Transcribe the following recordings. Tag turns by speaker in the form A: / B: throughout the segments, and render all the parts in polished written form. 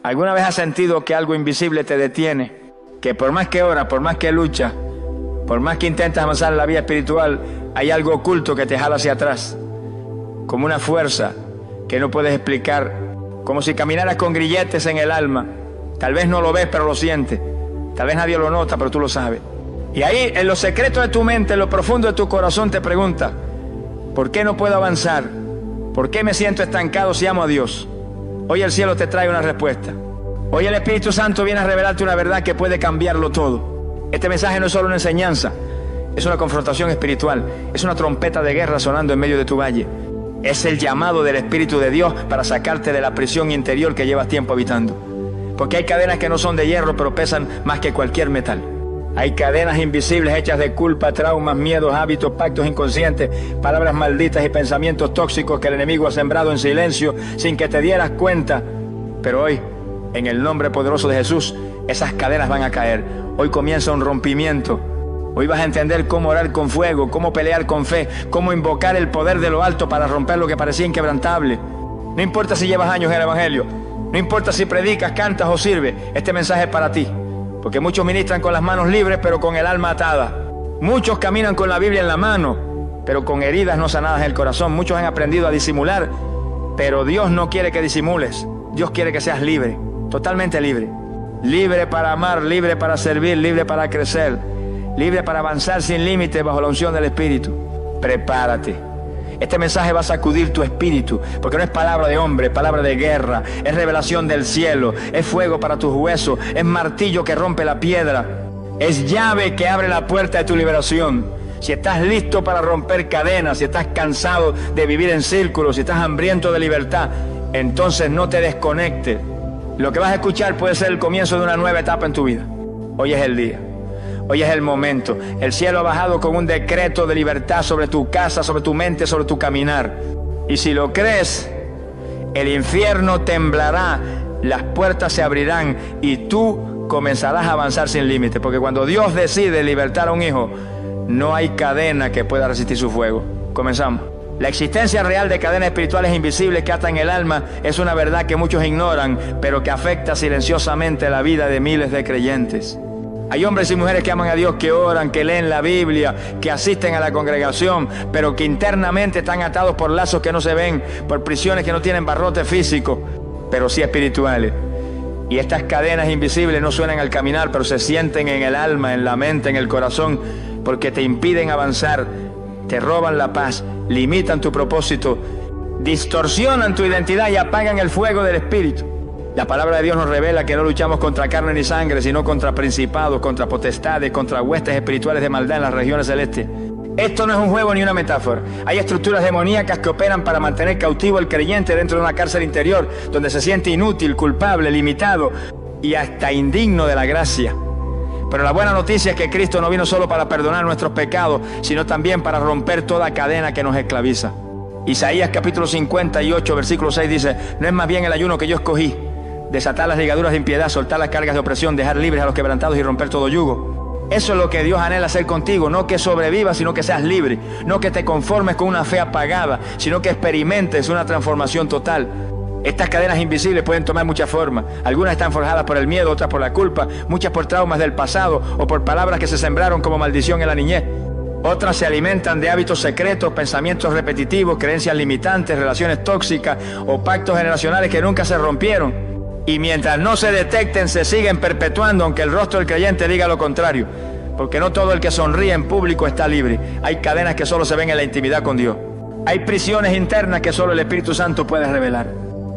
A: ¿Alguna vez has sentido que algo invisible te detiene? Que por más que oras, por más que luchas, por más que intentas avanzar en la vida espiritual, hay algo oculto que te jala hacia atrás, como una fuerza que no puedes explicar, como si caminaras con grilletes en el alma. Tal vez no lo ves, pero lo sientes. Tal vez nadie lo nota, pero tú lo sabes. Y ahí, en los secretos de tu mente, en lo profundo de tu corazón, te preguntas: ¿por qué no puedo avanzar? ¿Por qué me siento estancado si amo a Dios? Hoy el cielo te trae una respuesta. Hoy el Espíritu Santo viene a revelarte una verdad que puede cambiarlo todo. Este mensaje no es solo una enseñanza, es una confrontación espiritual, es una trompeta de guerra sonando en medio de tu valle. Es el llamado del Espíritu de Dios para sacarte de la prisión interior que llevas tiempo habitando. Porque hay cadenas que no son de hierro, pero pesan más que cualquier metal. Hay cadenas invisibles hechas de culpa, traumas, miedos, hábitos, pactos inconscientes, palabras malditas y pensamientos tóxicos que el enemigo ha sembrado en silencio sin que te dieras cuenta. Pero hoy, en el nombre poderoso de Jesús, esas cadenas van a caer. Hoy comienza un rompimiento. Hoy vas a entender cómo orar con fuego, cómo pelear con fe, cómo invocar el poder de lo alto para romper lo que parecía inquebrantable. No importa si llevas años en el Evangelio, no importa si predicas, cantas o sirves, este mensaje es para ti. Porque muchos ministran con las manos libres, pero con el alma atada. Muchos caminan con la Biblia en la mano, pero con heridas no sanadas en el corazón. Muchos han aprendido a disimular, pero Dios no quiere que disimules. Dios quiere que seas libre, totalmente libre. Libre para amar, libre para servir, libre para crecer, libre para avanzar sin límites bajo la unción del Espíritu. Prepárate. Este mensaje va a sacudir tu espíritu, porque no es palabra de hombre, es palabra de guerra, es revelación del cielo, es fuego para tus huesos, es martillo que rompe la piedra, es llave que abre la puerta de tu liberación. Si estás listo para romper cadenas, si estás cansado de vivir en círculos, si estás hambriento de libertad, entonces no te desconectes. Lo que vas a escuchar puede ser el comienzo de una nueva etapa en tu vida. Hoy es el día. Hoy es el momento. El cielo ha bajado con un decreto de libertad sobre tu casa, sobre tu mente, sobre tu caminar. Y si lo crees, el infierno temblará, las puertas se abrirán y tú comenzarás a avanzar sin límite. Porque cuando Dios decide libertar a un hijo, no hay cadena que pueda resistir su fuego. Comenzamos. La existencia real de cadenas espirituales invisibles que atan el alma es una verdad que muchos ignoran, pero que afecta silenciosamente la vida de miles de creyentes. Hay hombres y mujeres que aman a Dios, que oran, que leen la Biblia, que asisten a la congregación, pero que internamente están atados por lazos que no se ven, por prisiones que no tienen barrote físico, pero sí espirituales. Y estas cadenas invisibles no suenan al caminar, pero se sienten en el alma, en la mente, en el corazón, porque te impiden avanzar, te roban la paz, limitan tu propósito, distorsionan tu identidad y apagan el fuego del Espíritu. La palabra de Dios nos revela que no luchamos contra carne ni sangre, sino contra principados, contra potestades, contra huestes espirituales de maldad en las regiones celestes. Esto no es un juego ni una metáfora. Hay estructuras demoníacas que operan para mantener cautivo al creyente dentro de una cárcel interior, donde se siente inútil, culpable, limitado y hasta indigno de la gracia. Pero la buena noticia es que Cristo no vino solo para perdonar nuestros pecados, sino también para romper toda cadena que nos esclaviza. Isaías capítulo 58, versículo 6 dice: no es más bien el ayuno que yo escogí, desatar las ligaduras de impiedad, soltar las cargas de opresión, dejar libres a los quebrantados y romper todo yugo. Eso es lo que Dios anhela hacer contigo, no que sobrevivas, sino que seas libre, no que te conformes con una fe apagada, sino que experimentes una transformación total. Estas cadenas invisibles pueden tomar muchas formas. Algunas están forjadas por el miedo, otras por la culpa, muchas por traumas del pasado o por palabras que se sembraron como maldición en la niñez. Otras se alimentan de hábitos secretos, pensamientos repetitivos, creencias limitantes, relaciones tóxicas o pactos generacionales que nunca se rompieron. Y mientras no se detecten, se siguen perpetuando, aunque el rostro del creyente diga lo contrario. Porque no todo el que sonríe en público está libre. Hay cadenas que solo se ven en la intimidad con Dios. Hay prisiones internas que solo el Espíritu Santo puede revelar.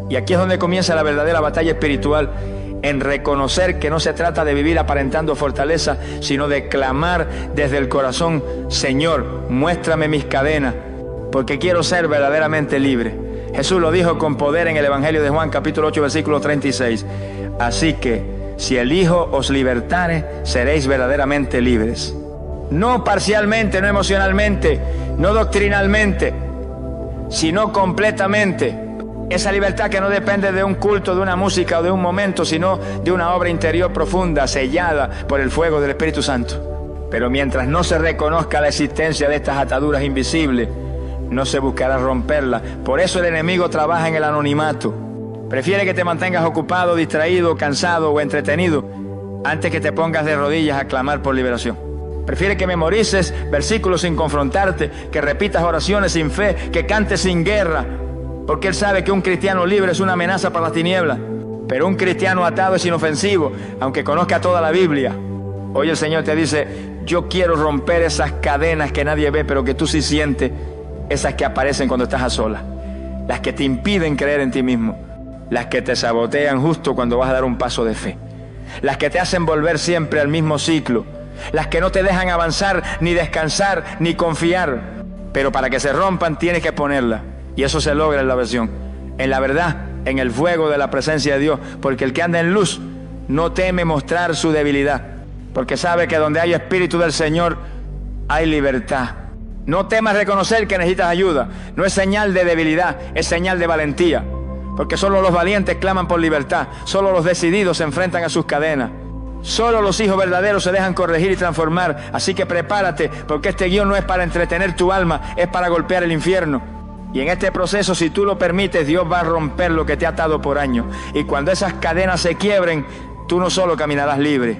A: Y aquí es donde comienza la verdadera batalla espiritual, en reconocer que no se trata de vivir aparentando fortaleza, sino de clamar desde el corazón: Señor, muéstrame mis cadenas, porque quiero ser verdaderamente libre. Jesús lo dijo con poder en el Evangelio de Juan capítulo 8 versículo 36. Así que si el Hijo os libertare, seréis verdaderamente libres. No parcialmente, no emocionalmente, no doctrinalmente, sino completamente. Esa libertad que no depende de un culto, de una música o de un momento, sino de una obra interior profunda, sellada por el fuego del Espíritu Santo. Pero mientras no se reconozca la existencia de estas ataduras invisibles, no se buscará romperlas. Por eso el enemigo trabaja en el anonimato. Prefiere que te mantengas ocupado, distraído, cansado o entretenido antes que te pongas de rodillas a clamar por liberación. Prefiere que memorices versículos sin confrontarte, que repitas oraciones sin fe, que cantes sin guerra, porque Él sabe que un cristiano libre es una amenaza para las tinieblas, pero un cristiano atado es inofensivo, aunque conozca toda la Biblia. Hoy el Señor te dice: yo quiero romper esas cadenas que nadie ve, pero que tú sí sientes, esas que aparecen cuando estás a solas, las que te impiden creer en ti mismo, las que te sabotean justo cuando vas a dar un paso de fe, las que te hacen volver siempre al mismo ciclo, las que no te dejan avanzar, ni descansar, ni confiar. Pero para que se rompan tienes que ponerlas, y eso se logra en la oración, en la verdad, en el fuego de la presencia de Dios, porque el que anda en luz no teme mostrar su debilidad, porque sabe que donde hay espíritu del Señor hay libertad. No temas reconocer que necesitas ayuda, no es señal de debilidad, es señal de valentía, porque solo los valientes claman por libertad, solo los decididos se enfrentan a sus cadenas. Solo los hijos verdaderos se dejan corregir y transformar. Así que prepárate, porque este guión no es para entretener tu alma, es para golpear el infierno. Y en este proceso, si tú lo permites, Dios va a romper lo que te ha atado por años. Y cuando esas cadenas se quiebren, tú no solo caminarás libre,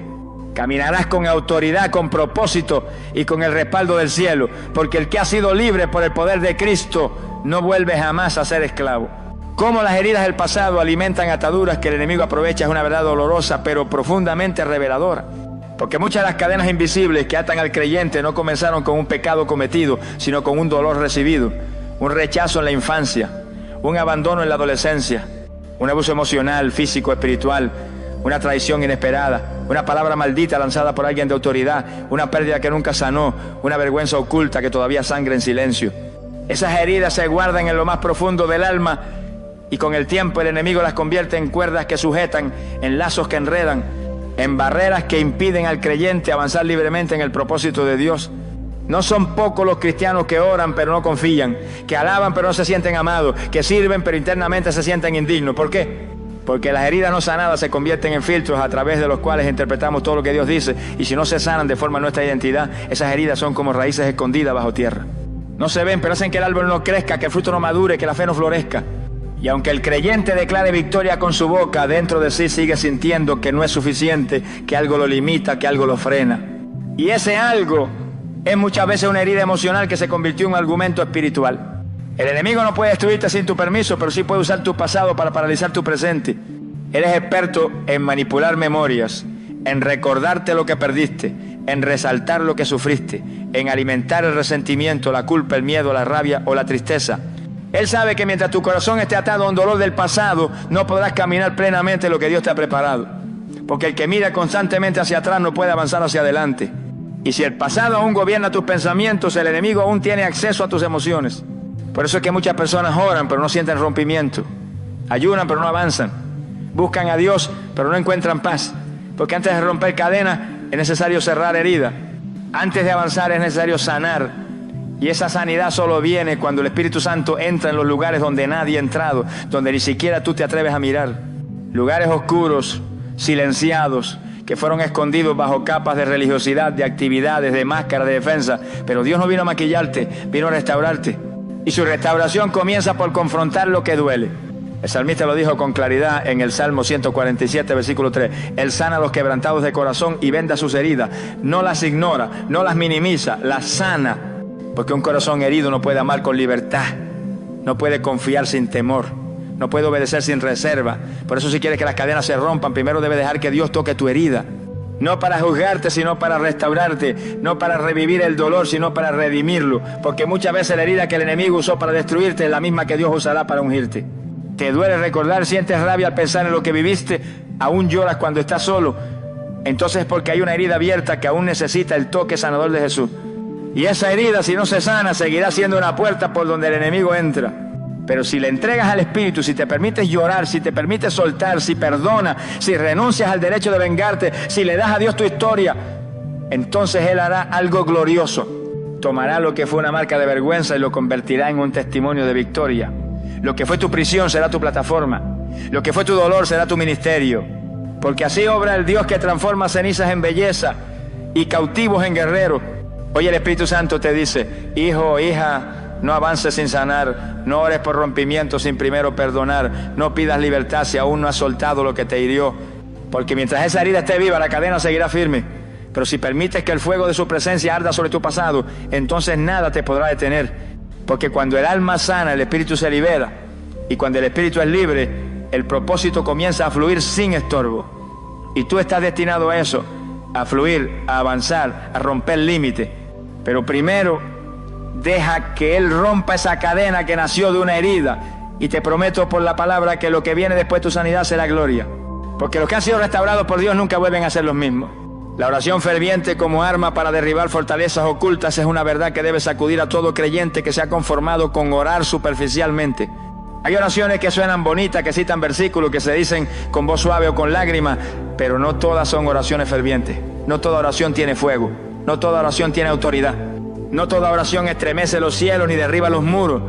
A: caminarás con autoridad, con propósito y con el respaldo del cielo. Porque el que ha sido libre por el poder de Cristo no vuelve jamás a ser esclavo. Cómo las heridas del pasado alimentan ataduras que el enemigo aprovecha es una verdad dolorosa, pero profundamente reveladora. Porque muchas de las cadenas invisibles que atan al creyente no comenzaron con un pecado cometido, sino con un dolor recibido, un rechazo en la infancia, un abandono en la adolescencia, un abuso emocional, físico, espiritual, una traición inesperada, una palabra maldita lanzada por alguien de autoridad, una pérdida que nunca sanó, una vergüenza oculta que todavía sangra en silencio. Esas heridas se guardan en lo más profundo del alma, y con el tiempo el enemigo las convierte en cuerdas que sujetan, en lazos que enredan, en barreras que impiden al creyente avanzar libremente en el propósito de Dios. No son pocos los cristianos que oran pero no confían, que alaban pero no se sienten amados, que sirven pero internamente se sienten indignos. ¿Por qué? Porque las heridas no sanadas se convierten en filtros a través de los cuales interpretamos todo lo que Dios dice, y si no se sanan de forma nuestra identidad, esas heridas son como raíces escondidas bajo tierra. No se ven, pero hacen que el árbol no crezca, que el fruto no madure, que la fe no florezca. Y aunque el creyente declare victoria con su boca, dentro de sí sigue sintiendo que no es suficiente, que algo lo limita, que algo lo frena. Y ese algo es muchas veces una herida emocional que se convirtió en un argumento espiritual. El enemigo no puede destruirte sin tu permiso, pero sí puede usar tu pasado para paralizar tu presente. Él es experto en manipular memorias, en recordarte lo que perdiste, en resaltar lo que sufriste, en alimentar el resentimiento, la culpa, el miedo, la rabia o la tristeza. Él sabe que mientras tu corazón esté atado a un dolor del pasado, no podrás caminar plenamente lo que Dios te ha preparado. Porque el que mira constantemente hacia atrás no puede avanzar hacia adelante. Y si el pasado aún gobierna tus pensamientos, el enemigo aún tiene acceso a tus emociones. Por eso es que muchas personas oran pero no sienten rompimiento, ayunan pero no avanzan, buscan a Dios pero no encuentran paz. Porque antes de romper cadenas es necesario cerrar heridas. Antes de avanzar es necesario sanar. Y esa sanidad solo viene cuando el Espíritu Santo entra en los lugares donde nadie ha entrado, donde ni siquiera tú te atreves a mirar. Lugares oscuros, silenciados, que fueron escondidos bajo capas de religiosidad, de actividades, de máscaras, de defensa. Pero Dios no vino a maquillarte, vino a restaurarte. Y su restauración comienza por confrontar lo que duele. El salmista lo dijo con claridad en el Salmo 147, versículo 3. Él sana a los quebrantados de corazón y venda sus heridas. No las ignora, no las minimiza, las sana. Porque un corazón herido no puede amar con libertad, no puede confiar sin temor, no puede obedecer sin reserva. Por eso si quieres que las cadenas se rompan, primero debes dejar que Dios toque tu herida. No para juzgarte, sino para restaurarte. No para revivir el dolor, sino para redimirlo. Porque muchas veces la herida que el enemigo usó para destruirte es la misma que Dios usará para ungirte. Te duele recordar, sientes rabia al pensar en lo que viviste, aún lloras cuando estás solo. Entonces es porque hay una herida abierta que aún necesita el toque sanador de Jesús. Y esa herida, si no se sana, seguirá siendo una puerta por donde el enemigo entra. Pero si le entregas al Espíritu, si te permites llorar, si te permites soltar, si perdonas, si renuncias al derecho de vengarte, si le das a Dios tu historia, entonces Él hará algo glorioso. Tomará lo que fue una marca de vergüenza y lo convertirá en un testimonio de victoria. Lo que fue tu prisión será tu plataforma. Lo que fue tu dolor será tu ministerio. Porque así obra el Dios que transforma cenizas en belleza y cautivos en guerreros. Hoy el Espíritu Santo te dice: hijo, hija, No avances sin sanar, no ores por rompimiento sin primero perdonar, no pidas libertad si aún no has soltado lo que te hirió, porque mientras esa herida esté viva, la cadena seguirá firme. Pero si permites que el fuego de su presencia arda sobre tu pasado, entonces nada te podrá detener, porque cuando el alma sana, el espíritu se libera, y cuando el espíritu es libre, el propósito comienza a fluir sin estorbo. Y tú estás destinado a eso, a fluir, a avanzar, a romper límites. Pero primero, deja que Él rompa esa cadena que nació de una herida. Y te prometo por la palabra que lo que viene después de tu sanidad será gloria. Porque los que han sido restaurados por Dios nunca vuelven a ser los mismos. La oración ferviente como arma para derribar fortalezas ocultas es una verdad que debe sacudir a todo creyente que se ha conformado con orar superficialmente. Hay oraciones que suenan bonitas, que citan versículos, que se dicen con voz suave o con lágrimas, pero no todas son oraciones fervientes. No toda oración tiene fuego. No toda oración tiene autoridad. No toda oración estremece los cielos ni derriba los muros,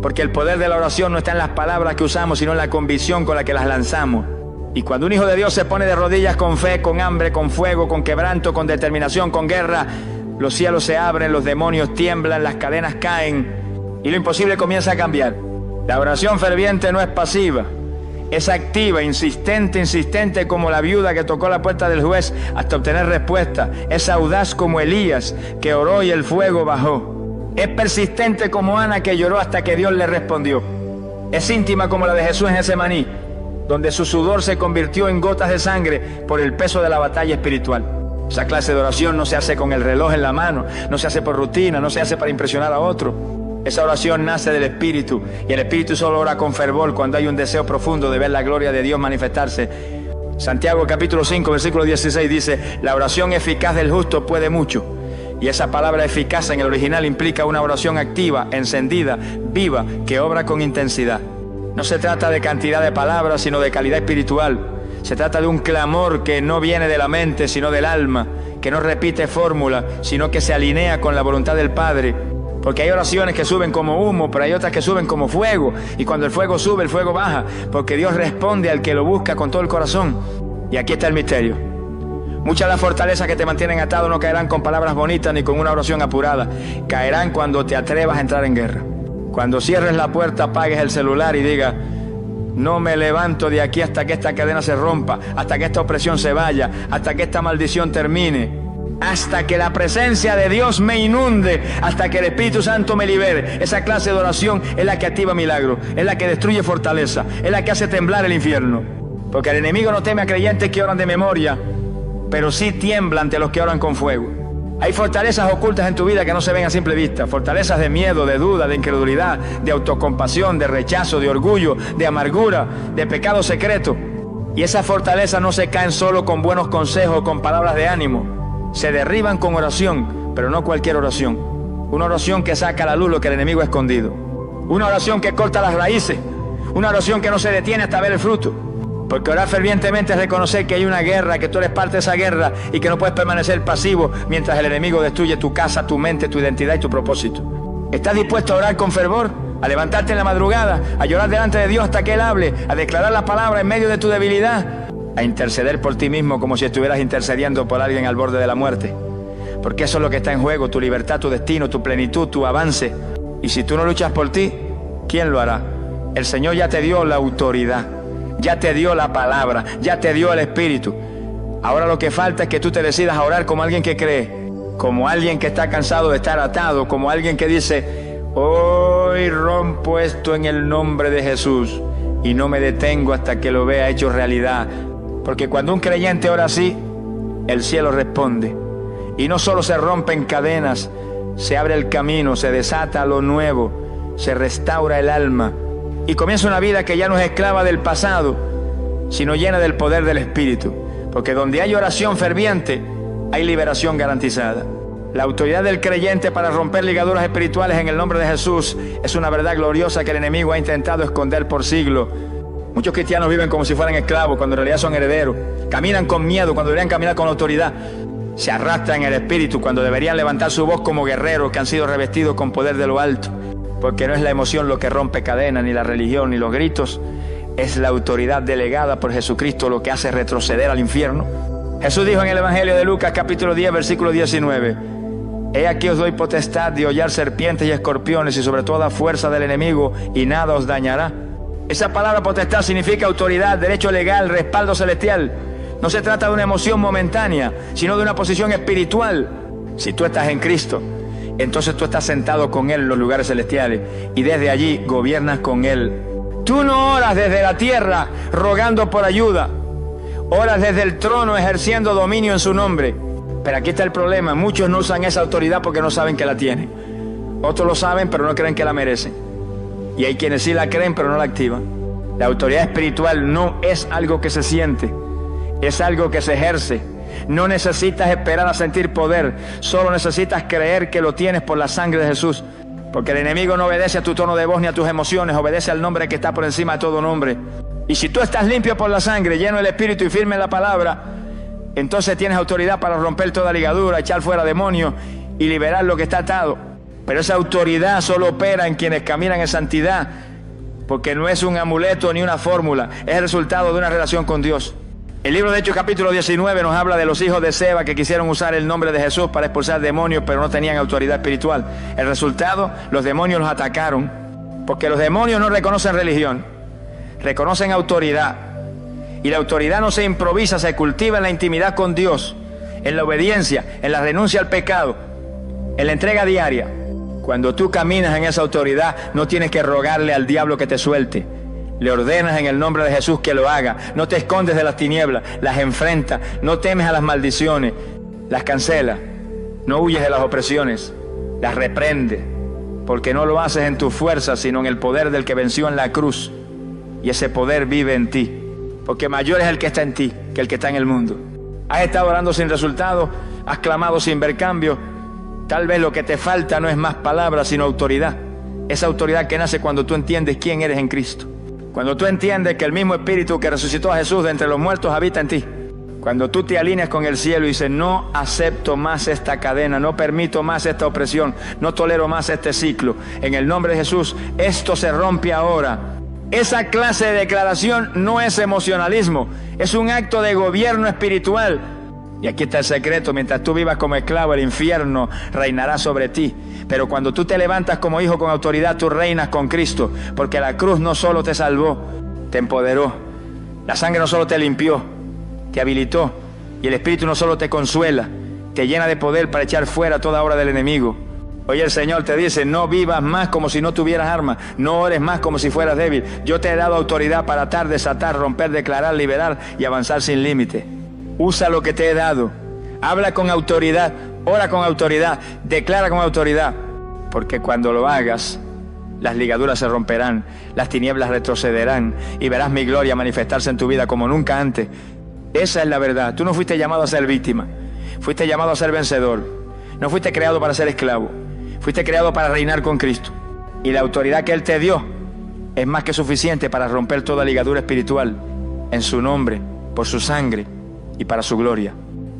A: porque el poder de la oración no está en las palabras que usamos, sino en la convicción con la que las lanzamos. Y cuando un hijo de Dios se pone de rodillas con fe, con hambre, con fuego, con quebranto, con determinación, con guerra, los cielos se abren, los demonios tiemblan, las cadenas caen y lo imposible comienza a cambiar. La oración ferviente no es pasiva, es activa, insistente como la viuda que tocó la puerta del juez hasta obtener respuesta. Es audaz como Elías, que oró y el fuego bajó. Es persistente como Ana, que lloró hasta que Dios le respondió. Es íntima como la de Jesús en Getsemaní, donde su sudor se convirtió en gotas de sangre por el peso de la batalla espiritual. Esa clase de oración no se hace con el reloj en la mano, no se hace por rutina, no se hace para impresionar a otro. Esa oración nace del Espíritu, y el Espíritu solo ora con fervor cuando hay un deseo profundo de ver la gloria de Dios manifestarse. Santiago capítulo 5 versículo 16 dice: la oración eficaz del justo puede mucho. Y esa palabra eficaz en el original implica una oración activa, encendida, viva, que obra con intensidad. No se trata de cantidad de palabras, sino de calidad espiritual. Se trata de un clamor que no viene de la mente, sino del alma, que no repite fórmula, sino que se alinea con la voluntad del Padre. Porque hay oraciones que suben como humo, pero hay otras que suben como fuego. Y cuando el fuego sube, el fuego baja, porque Dios responde al que lo busca con todo el corazón. Y aquí está el misterio. Muchas de las fortalezas que te mantienen atado no caerán con palabras bonitas ni con una oración apurada. Caerán cuando te atrevas a entrar en guerra. Cuando cierres la puerta, apagues el celular y digas: no me levanto de aquí hasta que esta cadena se rompa, hasta que esta opresión se vaya, hasta que esta maldición termine, hasta que la presencia de Dios me inunde, hasta que el Espíritu Santo me libere. Esa clase de oración es la que activa milagros, es la que destruye fortaleza, es la que hace temblar el infierno. Porque el enemigo no teme a creyentes que oran de memoria, pero sí tiembla ante los que oran con fuego. Hay fortalezas ocultas en tu vida que no se ven a simple vista, fortalezas de miedo, de duda, de incredulidad, de autocompasión, de rechazo, de orgullo, de amargura, de pecado secreto. Y esas fortalezas no se caen solo con buenos consejos, con palabras de ánimo. Se derriban con oración, pero no cualquier oración. Una oración que saca a la luz lo que el enemigo ha escondido. Una oración que corta las raíces. Una oración que no se detiene hasta ver el fruto. Porque orar fervientemente es reconocer que hay una guerra, que tú eres parte de esa guerra y que no puedes permanecer pasivo mientras el enemigo destruye tu casa, tu mente, tu identidad y tu propósito. ¿Estás dispuesto a orar con fervor? A levantarte en la madrugada, a llorar delante de Dios hasta que Él hable, a declarar la palabra en medio de tu debilidad, a interceder por ti mismo como si estuvieras intercediendo por alguien al borde de la muerte? Porque eso es lo que está en juego, tu libertad, tu destino, tu plenitud, tu avance. Y si tú no luchas por ti, ¿quién lo hará? El Señor ya te dio la autoridad. Ya te dio la palabra, ya te dio el Espíritu. Ahora lo que falta es que tú te decidas a orar como alguien que cree, como alguien que está cansado de estar atado, como alguien que dice: hoy rompo esto en el nombre de Jesús y no me detengo hasta que lo vea hecho realidad. Porque cuando un creyente ora así, el cielo responde. Y no solo se rompen cadenas, se abre el camino, se desata lo nuevo, se restaura el alma. Y comienza una vida que ya no es esclava del pasado, sino llena del poder del Espíritu. Porque donde hay oración ferviente, hay liberación garantizada. La autoridad del creyente para romper ligaduras espirituales en el nombre de Jesús es una verdad gloriosa que el enemigo ha intentado esconder por siglos. Muchos cristianos viven como si fueran esclavos cuando en realidad son herederos. Caminan con miedo cuando deberían caminar con autoridad. Se arrastran en el Espíritu cuando deberían levantar su voz como guerreros que han sido revestidos con poder de lo alto. Porque no es la emoción lo que rompe cadenas, ni la religión, ni los gritos. Es la autoridad delegada por Jesucristo lo que hace retroceder al infierno. Jesús dijo en el Evangelio de Lucas capítulo 10 versículo 19: He aquí os doy potestad de hollar serpientes y escorpiones y sobre toda fuerza del enemigo, y nada os dañará. Esa palabra potestad significa autoridad, derecho legal, respaldo celestial. No se trata de una emoción momentánea, sino de una posición espiritual. Si tú estás en Cristo, entonces tú estás sentado con Él en los lugares celestiales y desde allí gobiernas con Él. Tú no oras desde la tierra rogando por ayuda, oras desde el trono ejerciendo dominio en su nombre. Pero aquí está el problema: muchos no usan esa autoridad porque no saben que la tienen. Otros lo saben pero no creen que la merecen. Y hay quienes sí la creen pero no la activan. La autoridad espiritual no es algo que se siente, es algo que se ejerce. No necesitas esperar a sentir poder, solo necesitas creer que lo tienes por la sangre de Jesús. Porque el enemigo no obedece a tu tono de voz ni a tus emociones, obedece al nombre que está por encima de todo nombre. Y si tú estás limpio por la sangre, lleno del Espíritu y firme en la palabra, entonces tienes autoridad para romper toda ligadura, echar fuera demonios y liberar lo que está atado. Pero esa autoridad solo opera en quienes caminan en santidad, porque no es un amuleto ni una fórmula, es el resultado de una relación con Dios. El libro de Hechos capítulo 19 nos habla de los hijos de Seba que quisieron usar el nombre de Jesús para expulsar demonios, pero no tenían autoridad espiritual. El resultado, los demonios los atacaron, porque los demonios no reconocen religión, reconocen autoridad. Y la autoridad no se improvisa, se cultiva en la intimidad con Dios, en la obediencia, en la renuncia al pecado, en la entrega diaria. Cuando tú caminas en esa autoridad, no tienes que rogarle al diablo que te suelte. Le ordenas en el nombre de Jesús que lo haga. No te escondes de las tinieblas, las enfrentas. No temes a las maldiciones, las cancelas. No huyes de las opresiones, las reprendes. Porque no lo haces en tu fuerza, sino en el poder del que venció en la cruz. Y ese poder vive en ti. Porque mayor es el que está en ti que el que está en el mundo. Has estado orando sin resultado, has clamado sin ver cambio. Tal vez lo que te falta no es más palabras, sino autoridad. Esa autoridad que nace cuando tú entiendes quién eres en Cristo. Cuando tú entiendes que el mismo Espíritu que resucitó a Jesús de entre los muertos habita en ti. Cuando tú te alineas con el cielo y dices: no acepto más esta cadena, no permito más esta opresión, no tolero más este ciclo. En el nombre de Jesús, esto se rompe ahora. Esa clase de declaración no es emocionalismo, es un acto de gobierno espiritual. Y aquí está el secreto: mientras tú vivas como esclavo, el infierno reinará sobre ti. Pero cuando tú te levantas como hijo con autoridad, tú reinas con Cristo. Porque la cruz no solo te salvó, te empoderó. La sangre no solo te limpió, te habilitó. Y el Espíritu no solo te consuela, te llena de poder para echar fuera toda obra del enemigo. Hoy el Señor te dice: no vivas más como si no tuvieras armas, no ores más como si fueras débil. Yo te he dado autoridad para atar, desatar, romper, declarar, liberar y avanzar sin límite. Usa lo que te he dado. Habla con autoridad, ora con autoridad, declara con autoridad. Porque cuando lo hagas, las ligaduras se romperán, las tinieblas retrocederán y verás mi gloria manifestarse en tu vida como nunca antes. Esa es la verdad. Tú no fuiste llamado a ser víctima, fuiste llamado a ser vencedor. No fuiste creado para ser esclavo, fuiste creado para reinar con Cristo. Y la autoridad que Él te dio es más que suficiente para romper toda ligadura espiritual en su nombre, por su sangre y para su gloria.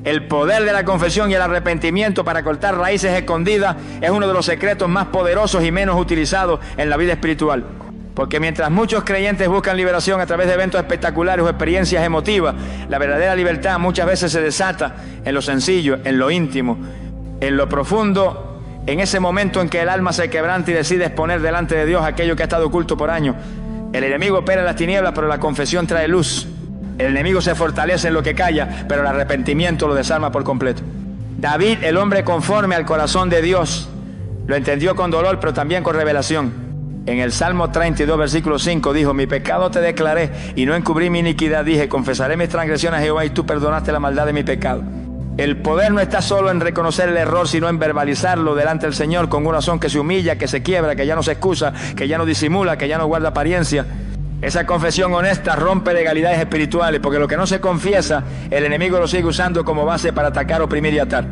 A: El poder de la confesión y el arrepentimiento para cortar raíces escondidas es uno de los secretos más poderosos y menos utilizados en la vida espiritual. Porque mientras muchos creyentes buscan liberación a través de eventos espectaculares o experiencias emotivas, la verdadera libertad muchas veces se desata en lo sencillo, en lo íntimo, en lo profundo, en ese momento en que el alma se quebranta y decide exponer delante de Dios aquello que ha estado oculto por años. El enemigo opera en las tinieblas, pero la confesión trae luz. El enemigo se fortalece en lo que calla, pero el arrepentimiento lo desarma por completo. David, el hombre conforme al corazón de Dios, lo entendió con dolor, pero también con revelación. En el Salmo 32, versículo 5, dijo: mi pecado te declaré y no encubrí mi iniquidad. Dije: confesaré mis transgresiones a Jehová y tú perdonaste la maldad de mi pecado. El poder no está solo en reconocer el error, sino en verbalizarlo delante del Señor con un corazón que se humilla, que se quiebra, que ya no se excusa, que ya no disimula, que ya no guarda apariencia. Esa confesión honesta rompe legalidades espirituales, porque lo que no se confiesa, el enemigo lo sigue usando como base para atacar, oprimir y atar.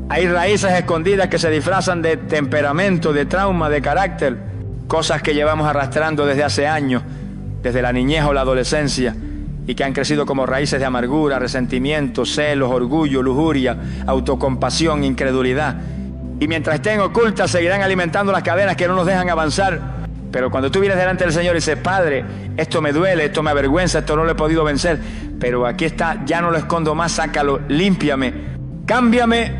A: Hay raíces escondidas que se disfrazan de temperamento, de trauma, de carácter, cosas que llevamos arrastrando desde hace años, desde la niñez o la adolescencia, y que han crecido como raíces de amargura, resentimiento, celos, orgullo, lujuria, autocompasión, incredulidad. Y mientras estén ocultas, seguirán alimentando las cadenas que no nos dejan avanzar. Pero cuando tú vienes delante del Señor y dices: Padre, esto me duele, esto me avergüenza, esto no lo he podido vencer, pero aquí está, ya no lo escondo más, sácalo, límpiame, cámbiame,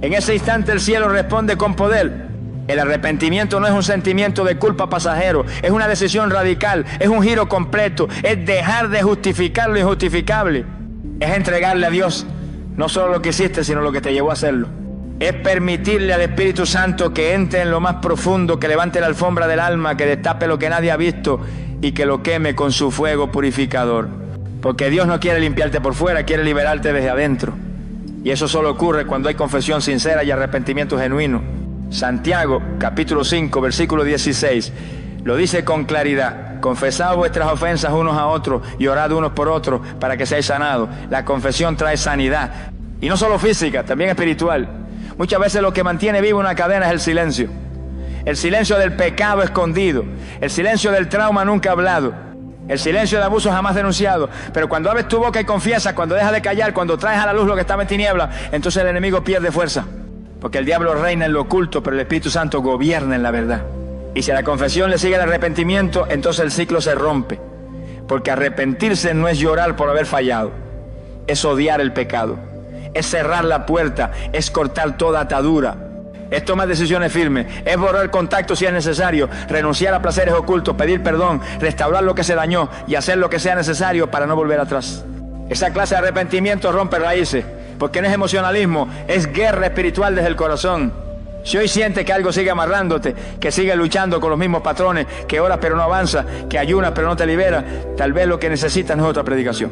A: En ese instante el cielo responde con poder. El arrepentimiento no es un sentimiento de culpa pasajero, es una decisión radical, es un giro completo, es dejar de justificar lo injustificable, es entregarle a Dios no solo lo que hiciste, sino lo que te llevó a hacerlo. Es permitirle al Espíritu Santo que entre en lo más profundo, que levante la alfombra del alma, que destape lo que nadie ha visto y que lo queme con su fuego purificador. Porque Dios no quiere limpiarte por fuera, quiere liberarte desde adentro. Y eso solo ocurre cuando hay confesión sincera y arrepentimiento genuino. Santiago, capítulo 5, versículo 16, lo dice con claridad: confesad vuestras ofensas unos a otros y orad unos por otros para que seáis sanados. La confesión trae sanidad, y no solo física, también espiritual. Muchas veces lo que mantiene viva una cadena es el silencio. El silencio del pecado escondido, el silencio del trauma nunca hablado, el silencio de abuso jamás denunciado. Pero cuando abres tu boca y confiesas, cuando dejas de callar, cuando traes a la luz lo que estaba en tinieblas, entonces el enemigo pierde fuerza. Porque el diablo reina en lo oculto, pero el Espíritu Santo gobierna en la verdad. Y si a la confesión le sigue el arrepentimiento, entonces el ciclo se rompe. Porque arrepentirse no es llorar por haber fallado, es odiar el pecado, es cerrar la puerta, es cortar toda atadura, es tomar decisiones firmes, es borrar contacto si es necesario, renunciar a placeres ocultos, pedir perdón, restaurar lo que se dañó y hacer lo que sea necesario para no volver atrás. Esa clase de arrepentimiento rompe raíces, porque no es emocionalismo, es guerra espiritual desde el corazón. Si hoy sientes que algo sigue amarrándote, que sigue luchando con los mismos patrones, que oras pero no avanza, que ayunas pero no te libera, tal vez lo que necesitas no es otra predicación,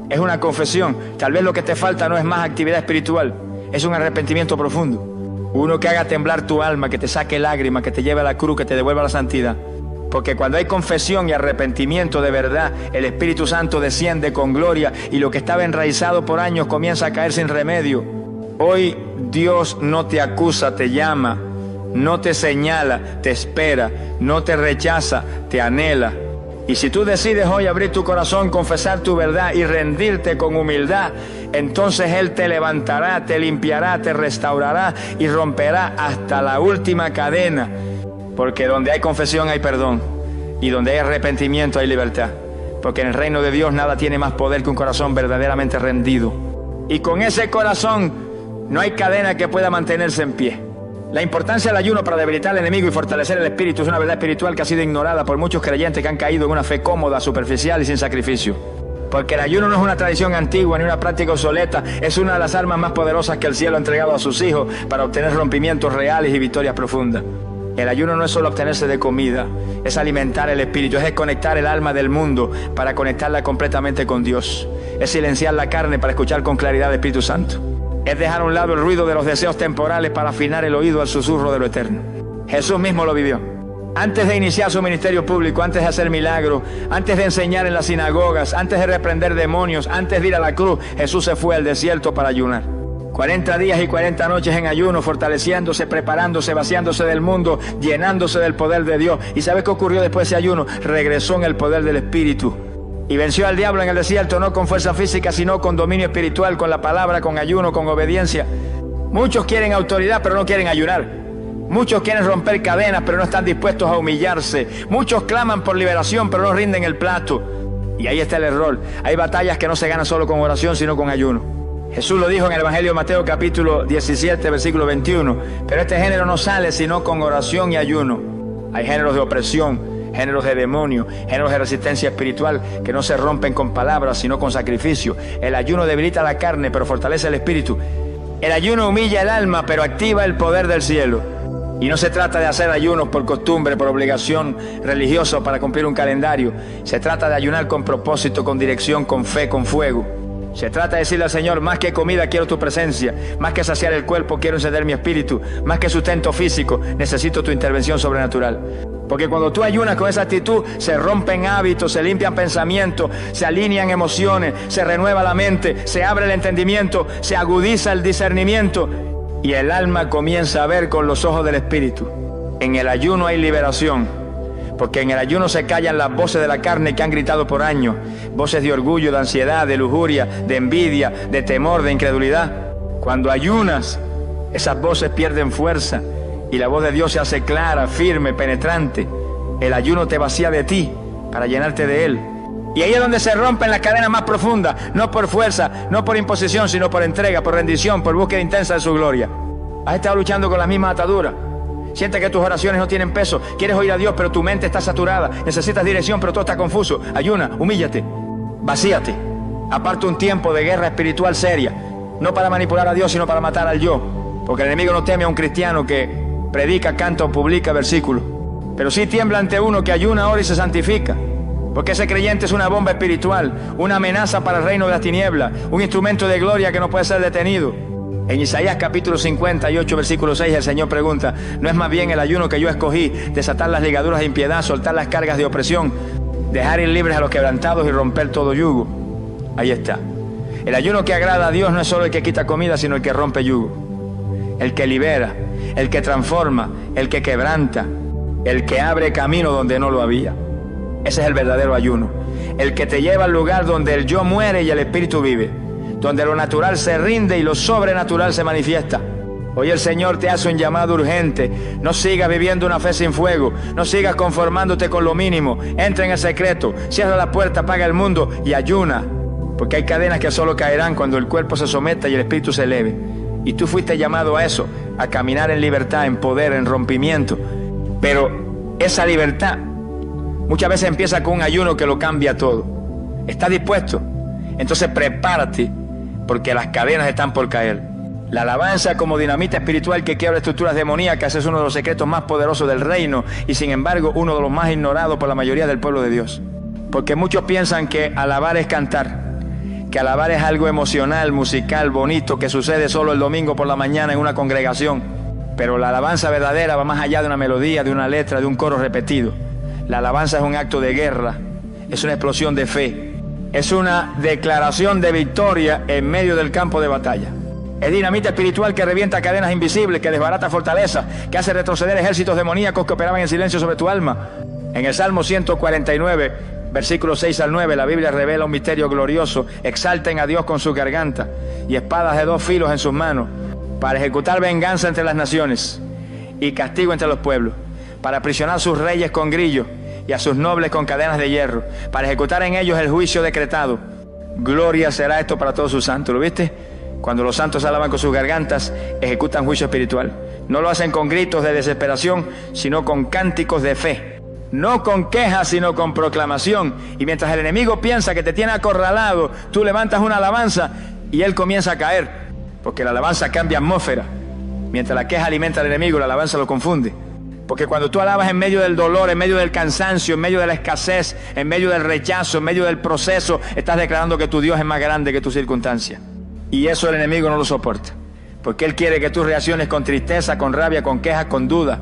A: es una confesión. Tal vez lo que te falta no es más actividad espiritual, es un arrepentimiento profundo. Uno que haga temblar tu alma, que te saque lágrimas, que te lleve a la cruz, que te devuelva a la santidad. Porque cuando hay confesión y arrepentimiento de verdad, el Espíritu Santo desciende con gloria y lo que estaba enraizado por años comienza a caer sin remedio. Hoy Dios no te acusa, te llama, no te señala, te espera, no te rechaza, te anhela. Y si tú decides hoy abrir tu corazón, confesar tu verdad y rendirte con humildad, entonces Él te levantará, te limpiará, te restaurará y romperá hasta la última cadena. Porque donde hay confesión hay perdón, y donde hay arrepentimiento hay libertad. Porque en el reino de Dios nada tiene más poder que un corazón verdaderamente rendido. Y con ese corazón no hay cadena que pueda mantenerse en pie. La importancia del ayuno para debilitar al enemigo y fortalecer el espíritu es una verdad espiritual que ha sido ignorada por muchos creyentes que han caído en una fe cómoda, superficial y sin sacrificio. Porque el ayuno no es una tradición antigua ni una práctica obsoleta, es una de las armas más poderosas que el cielo ha entregado a sus hijos para obtener rompimientos reales y victorias profundas. El ayuno no es solo abstenerse de comida, es alimentar el espíritu, es desconectar el alma del mundo para conectarla completamente con Dios. Es silenciar la carne para escuchar con claridad al Espíritu Santo. Es dejar a un lado el ruido de los deseos temporales para afinar el oído al susurro de lo eterno. Jesús mismo lo vivió. Antes de iniciar su ministerio público, antes de hacer milagros, antes de enseñar en las sinagogas, antes de reprender demonios, antes de ir a la cruz, Jesús se fue al desierto para ayunar. 40 días y 40 noches en ayuno, fortaleciéndose, preparándose, vaciándose del mundo, llenándose del poder de Dios. ¿Y sabes qué ocurrió después de ese ayuno? Regresó en el poder del Espíritu y venció al diablo en el desierto, no con fuerza física, sino con dominio espiritual, con la palabra, con ayuno, con obediencia. Muchos quieren autoridad, pero no quieren ayunar. Muchos quieren romper cadenas, pero no están dispuestos a humillarse. Muchos claman por liberación, pero no rinden el plato. Y ahí está el error. Hay batallas que no se ganan solo con oración, sino con ayuno. Jesús lo dijo en el Evangelio de Mateo capítulo 17, versículo 21. Pero este género no sale sino con oración y ayuno. Hay géneros de opresión, géneros de demonio, géneros de resistencia espiritual que no se rompen con palabras, sino con sacrificio. El ayuno debilita la carne, pero fortalece el espíritu. El ayuno humilla el alma, pero activa el poder del cielo. Y no se trata de hacer ayunos por costumbre, por obligación religiosa para cumplir un calendario. Se trata de ayunar con propósito, con dirección, con fe, con fuego. Se trata de decirle al Señor: más que comida quiero tu presencia, más que saciar el cuerpo quiero encender mi espíritu, más que sustento físico necesito tu intervención sobrenatural. Porque cuando tú ayunas con esa actitud, se rompen hábitos, se limpian pensamientos, se alinean emociones, se renueva la mente, se abre el entendimiento, se agudiza el discernimiento y el alma comienza a ver con los ojos del espíritu. En el ayuno hay liberación. Porque en el ayuno se callan las voces de la carne que han gritado por años. Voces de orgullo, de ansiedad, de lujuria, de envidia, de temor, de incredulidad. Cuando ayunas, esas voces pierden fuerza y la voz de Dios se hace clara, firme, penetrante. El ayuno te vacía de ti para llenarte de Él. Y ahí es donde se rompen las cadenas más profundas. No por fuerza, no por imposición, sino por entrega, por rendición, por búsqueda intensa de su gloria. Has estado luchando con las mismas ataduras. Sientes que tus oraciones no tienen peso. Quieres oír a Dios, pero tu mente está saturada. Necesitas dirección, pero todo está confuso. Ayuna, humíllate, vacíate. Aparta un tiempo de guerra espiritual seria. No para manipular a Dios, sino para matar al yo. Porque el enemigo no teme a un cristiano que predica, canta o publica versículos. Pero sí tiembla ante uno que ayuna, ora y se santifica. Porque ese creyente es una bomba espiritual, una amenaza para el reino de las tinieblas, un instrumento de gloria que no puede ser detenido. En Isaías capítulo 58, versículo 6, el Señor pregunta: ¿no es más bien el ayuno que yo escogí, desatar las ligaduras de impiedad, soltar las cargas de opresión, dejar ir libres a los quebrantados y romper todo yugo? Ahí está. El ayuno que agrada a Dios no es solo el que quita comida, sino el que rompe yugo, el que libera, el que transforma, el que quebranta, el que abre camino donde no lo había. Ese es el verdadero ayuno, el que te lleva al lugar donde el yo muere y el espíritu vive, donde lo natural se rinde y lo sobrenatural se manifiesta. Hoy el Señor te hace un llamado urgente. No sigas viviendo una fe sin fuego, no sigas conformándote con lo mínimo. Entra en el secreto, cierra la puerta, apaga el mundo y ayuna, porque hay cadenas que solo caerán cuando el cuerpo se someta y el espíritu se eleve. Y tú fuiste llamado a eso, a caminar en libertad, en poder, en rompimiento. Pero esa libertad muchas veces empieza con un ayuno que lo cambia todo. ¿Estás dispuesto? Entonces prepárate, porque las cadenas están por caer. La alabanza como dinamita espiritual que quiebra estructuras demoníacas es uno de los secretos más poderosos del reino y sin embargo uno de los más ignorados por la mayoría del pueblo de Dios. Porque muchos piensan que alabar es cantar, que alabar es algo emocional, musical, bonito, que sucede solo el domingo por la mañana en una congregación. Pero la alabanza verdadera va más allá de una melodía, de una letra, de un coro repetido. La alabanza es un acto de guerra, es una explosión de fe, es una declaración de victoria en medio del campo de batalla. Es dinamita espiritual que revienta cadenas invisibles, que desbarata fortalezas, que hace retroceder ejércitos demoníacos que operaban en silencio sobre tu alma. En el Salmo 149, versículos 6 al 9, la Biblia revela un misterio glorioso. Exalten a Dios con su garganta y espadas de dos filos en sus manos, para ejecutar venganza entre las naciones y castigo entre los pueblos, para aprisionar a sus reyes con grillos y a sus nobles con cadenas de hierro, para ejecutar en ellos el juicio decretado. Gloria será esto para todos sus santos. ¿Lo viste? Cuando los santos alaban con sus gargantas, ejecutan juicio espiritual. No lo hacen con gritos de desesperación, sino con cánticos de fe. No con quejas, sino con proclamación. Y mientras el enemigo piensa que te tiene acorralado, tú levantas una alabanza y él comienza a caer, porque la alabanza cambia atmósfera. Mientras la queja alimenta al enemigo, la alabanza lo confunde. Porque cuando tú alabas en medio del dolor, en medio del cansancio, en medio de la escasez, en medio del rechazo, en medio del proceso, estás declarando que tu Dios es más grande que tu circunstancia. Y eso el enemigo no lo soporta, porque él quiere que tú reacciones con tristeza, con rabia, con quejas, con duda.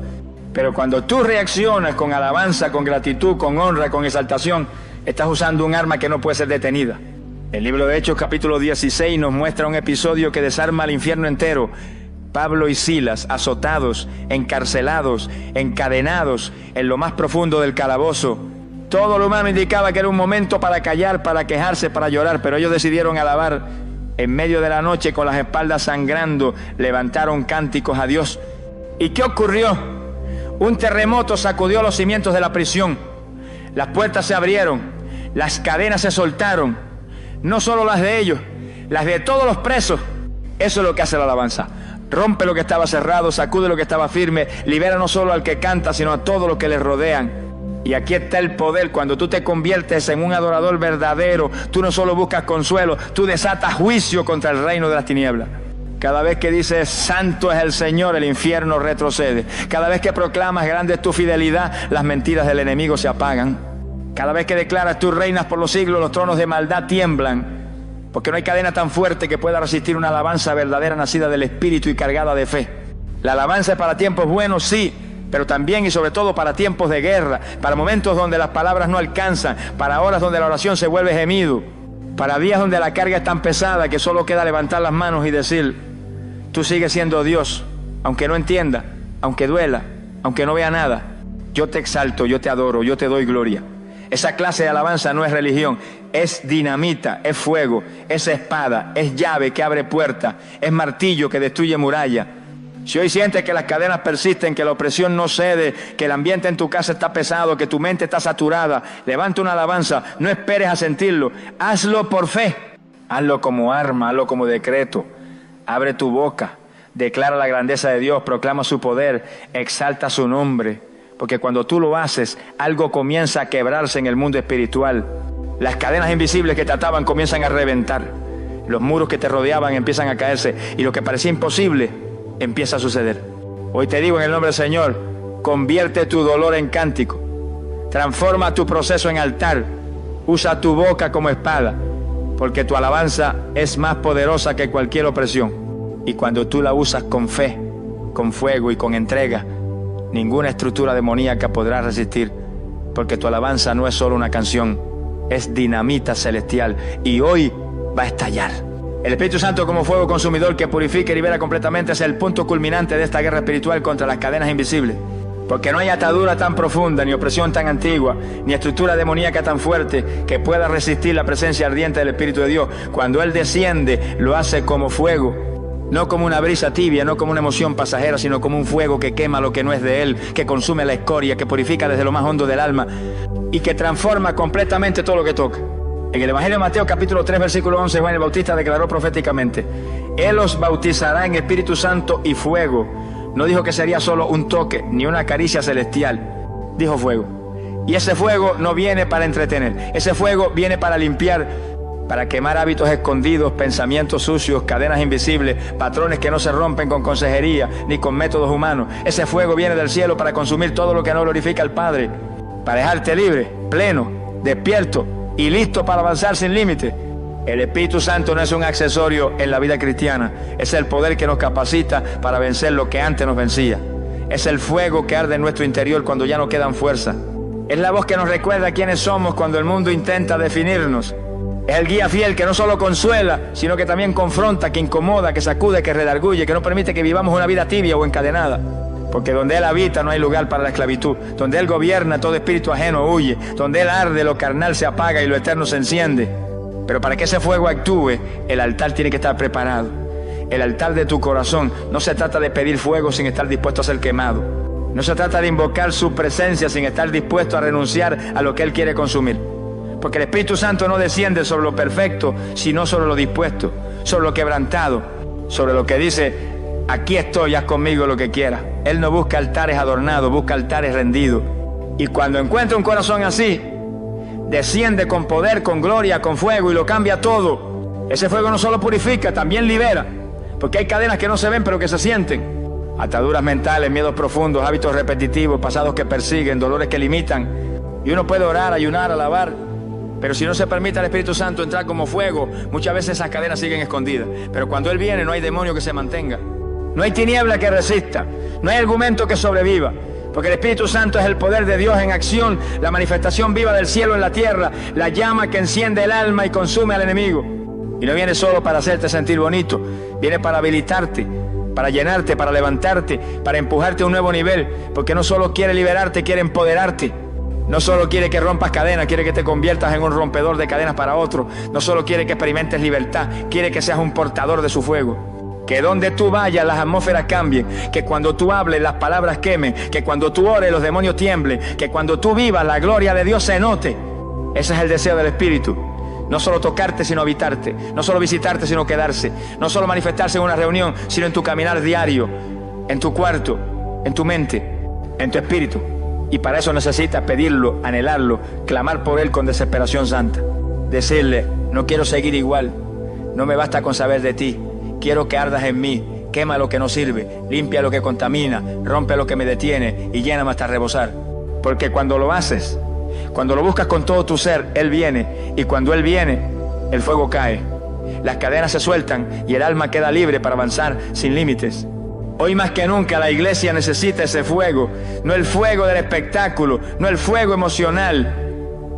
A: Pero cuando tú reaccionas con alabanza, con gratitud, con honra, con exaltación, estás usando un arma que no puede ser detenida. El libro de Hechos capítulo 16 nos muestra un episodio que desarma al infierno entero. Pablo y Silas azotados, encarcelados, encadenados en lo más profundo del calabozo. Todo lo humano indicaba que era un momento para callar, para quejarse, para llorar, pero ellos decidieron alabar. En medio de la noche, con las espaldas sangrando, levantaron cánticos a Dios. ¿Y qué ocurrió? Un terremoto sacudió los cimientos de la prisión. Las puertas se abrieron, las cadenas se soltaron. No solo las de ellos, las de todos los presos. Eso es lo que hace la alabanza. Rompe lo que estaba cerrado, sacude lo que estaba firme, libera no solo al que canta, sino a todos los que le rodean. Y aquí está el poder. Cuando tú te conviertes en un adorador verdadero, tú no solo buscas consuelo, tú desatas juicio contra el reino de las tinieblas. Cada vez que dices santo es el Señor, el infierno retrocede. Cada vez que proclamas grande es tu fidelidad, las mentiras del enemigo se apagan. Cada vez que declaras tú reinas por los siglos, los tronos de maldad tiemblan. Porque no hay cadena tan fuerte que pueda resistir una alabanza verdadera nacida del Espíritu y cargada de fe. La alabanza es para tiempos buenos, sí, pero también y sobre todo para tiempos de guerra, para momentos donde las palabras no alcanzan, para horas donde la oración se vuelve gemido, para días donde la carga es tan pesada que solo queda levantar las manos y decir: tú sigues siendo Dios, aunque no entienda, aunque duela, aunque no vea nada. Yo te exalto, yo te adoro, yo te doy gloria. Esa clase de alabanza no es religión, es dinamita, es fuego, es espada, es llave que abre puertas, es martillo que destruye muralla. Si hoy sientes que las cadenas persisten, que la opresión no cede, que el ambiente en tu casa está pesado, que tu mente está saturada, levanta una alabanza, no esperes a sentirlo, hazlo por fe, hazlo como arma, hazlo como decreto, abre tu boca, declara la grandeza de Dios, proclama su poder, exalta su nombre. Porque cuando tú lo haces, algo comienza a quebrarse en el mundo espiritual. Las cadenas invisibles que te ataban comienzan a reventar. Los muros que te rodeaban empiezan a caerse. Y lo que parecía imposible empieza a suceder. Hoy te digo en el nombre del Señor, convierte tu dolor en cántico. Transforma tu proceso en altar. Usa tu boca como espada. Porque tu alabanza es más poderosa que cualquier opresión. Y cuando tú la usas con fe, con fuego y con entrega, ninguna estructura demoníaca podrá resistir, porque tu alabanza no es solo una canción, es dinamita celestial y hoy va a estallar. El Espíritu Santo como fuego consumidor que purifica y libera completamente es el punto culminante de esta guerra espiritual contra las cadenas invisibles. Porque no hay atadura tan profunda, ni opresión tan antigua, ni estructura demoníaca tan fuerte que pueda resistir la presencia ardiente del Espíritu de Dios. Cuando Él desciende, lo hace como fuego. No como una brisa tibia, no como una emoción pasajera, sino como un fuego que quema lo que no es de Él, que consume la escoria, que purifica desde lo más hondo del alma y que transforma completamente todo lo que toca. En el Evangelio de Mateo capítulo 3 versículo 11, Juan el Bautista declaró proféticamente: Él os bautizará en Espíritu Santo y fuego. No dijo que sería solo un toque, ni una caricia celestial. Dijo fuego. Y ese fuego no viene para entretener. Ese fuego viene para limpiar, para quemar hábitos escondidos, pensamientos sucios, cadenas invisibles, patrones que no se rompen con consejería ni con métodos humanos. Ese fuego viene del cielo para consumir todo lo que no glorifica al Padre, para dejarte libre, pleno, despierto y listo para avanzar sin límite. El Espíritu Santo no es un accesorio en la vida cristiana, es el poder que nos capacita para vencer lo que antes nos vencía. Es el fuego que arde en nuestro interior cuando ya no quedan fuerzas. Es la voz que nos recuerda quiénes somos cuando el mundo intenta definirnos. Es el guía fiel que no solo consuela, sino que también confronta, que incomoda, que sacude, que redarguye, que no permite que vivamos una vida tibia o encadenada. Porque donde Él habita no hay lugar para la esclavitud. Donde Él gobierna, todo espíritu ajeno huye. Donde Él arde, lo carnal se apaga y lo eterno se enciende. Pero para que ese fuego actúe, el altar tiene que estar preparado. El altar de tu corazón. No se trata de pedir fuego sin estar dispuesto a ser quemado. No se trata de invocar su presencia sin estar dispuesto a renunciar a lo que Él quiere consumir. Porque el Espíritu Santo no desciende sobre lo perfecto, sino sobre lo dispuesto, sobre lo quebrantado, sobre lo que dice: aquí estoy, haz conmigo lo que quieras. Él no busca altares adornados, busca altares rendidos. Y cuando encuentra un corazón así, desciende con poder, con gloria, con fuego y lo cambia todo. Ese fuego no solo purifica, también libera. Porque hay cadenas que no se ven pero que se sienten. Ataduras mentales, miedos profundos, hábitos repetitivos, pasados que persiguen, dolores que limitan. Y uno puede orar, ayunar, alabar, pero si no se permite al Espíritu Santo entrar como fuego, muchas veces esas cadenas siguen escondidas. Pero cuando Él viene no hay demonio que se mantenga. No hay tiniebla que resista. No hay argumento que sobreviva. Porque el Espíritu Santo es el poder de Dios en acción, la manifestación viva del cielo en la tierra, la llama que enciende el alma y consume al enemigo. Y no viene solo para hacerte sentir bonito, viene para habilitarte, para llenarte, para levantarte, para empujarte a un nuevo nivel. Porque no solo quiere liberarte, quiere empoderarte. No solo quiere que rompas cadenas, quiere que te conviertas en un rompedor de cadenas para otro. No solo quiere que experimentes libertad, quiere que seas un portador de su fuego. Que donde tú vayas las atmósferas cambien, que cuando tú hables las palabras quemen, que cuando tú ores los demonios tiemblen, que cuando tú vivas la gloria de Dios se note. Ese es el deseo del Espíritu. No solo tocarte sino habitarte, no solo visitarte sino quedarse, no solo manifestarse en una reunión sino en tu caminar diario, en tu cuarto, en tu mente, en tu espíritu. Y para eso necesitas pedirlo, anhelarlo, clamar por Él con desesperación santa. Decirle: no quiero seguir igual, no me basta con saber de ti. Quiero que ardas en mí, quema lo que no sirve, limpia lo que contamina, rompe lo que me detiene y lléname hasta rebosar. Porque cuando lo haces, cuando lo buscas con todo tu ser, Él viene. Y cuando Él viene, el fuego cae. Las cadenas se sueltan y el alma queda libre para avanzar sin límites. Hoy más que nunca la iglesia necesita ese fuego. No el fuego del espectáculo, no el fuego emocional,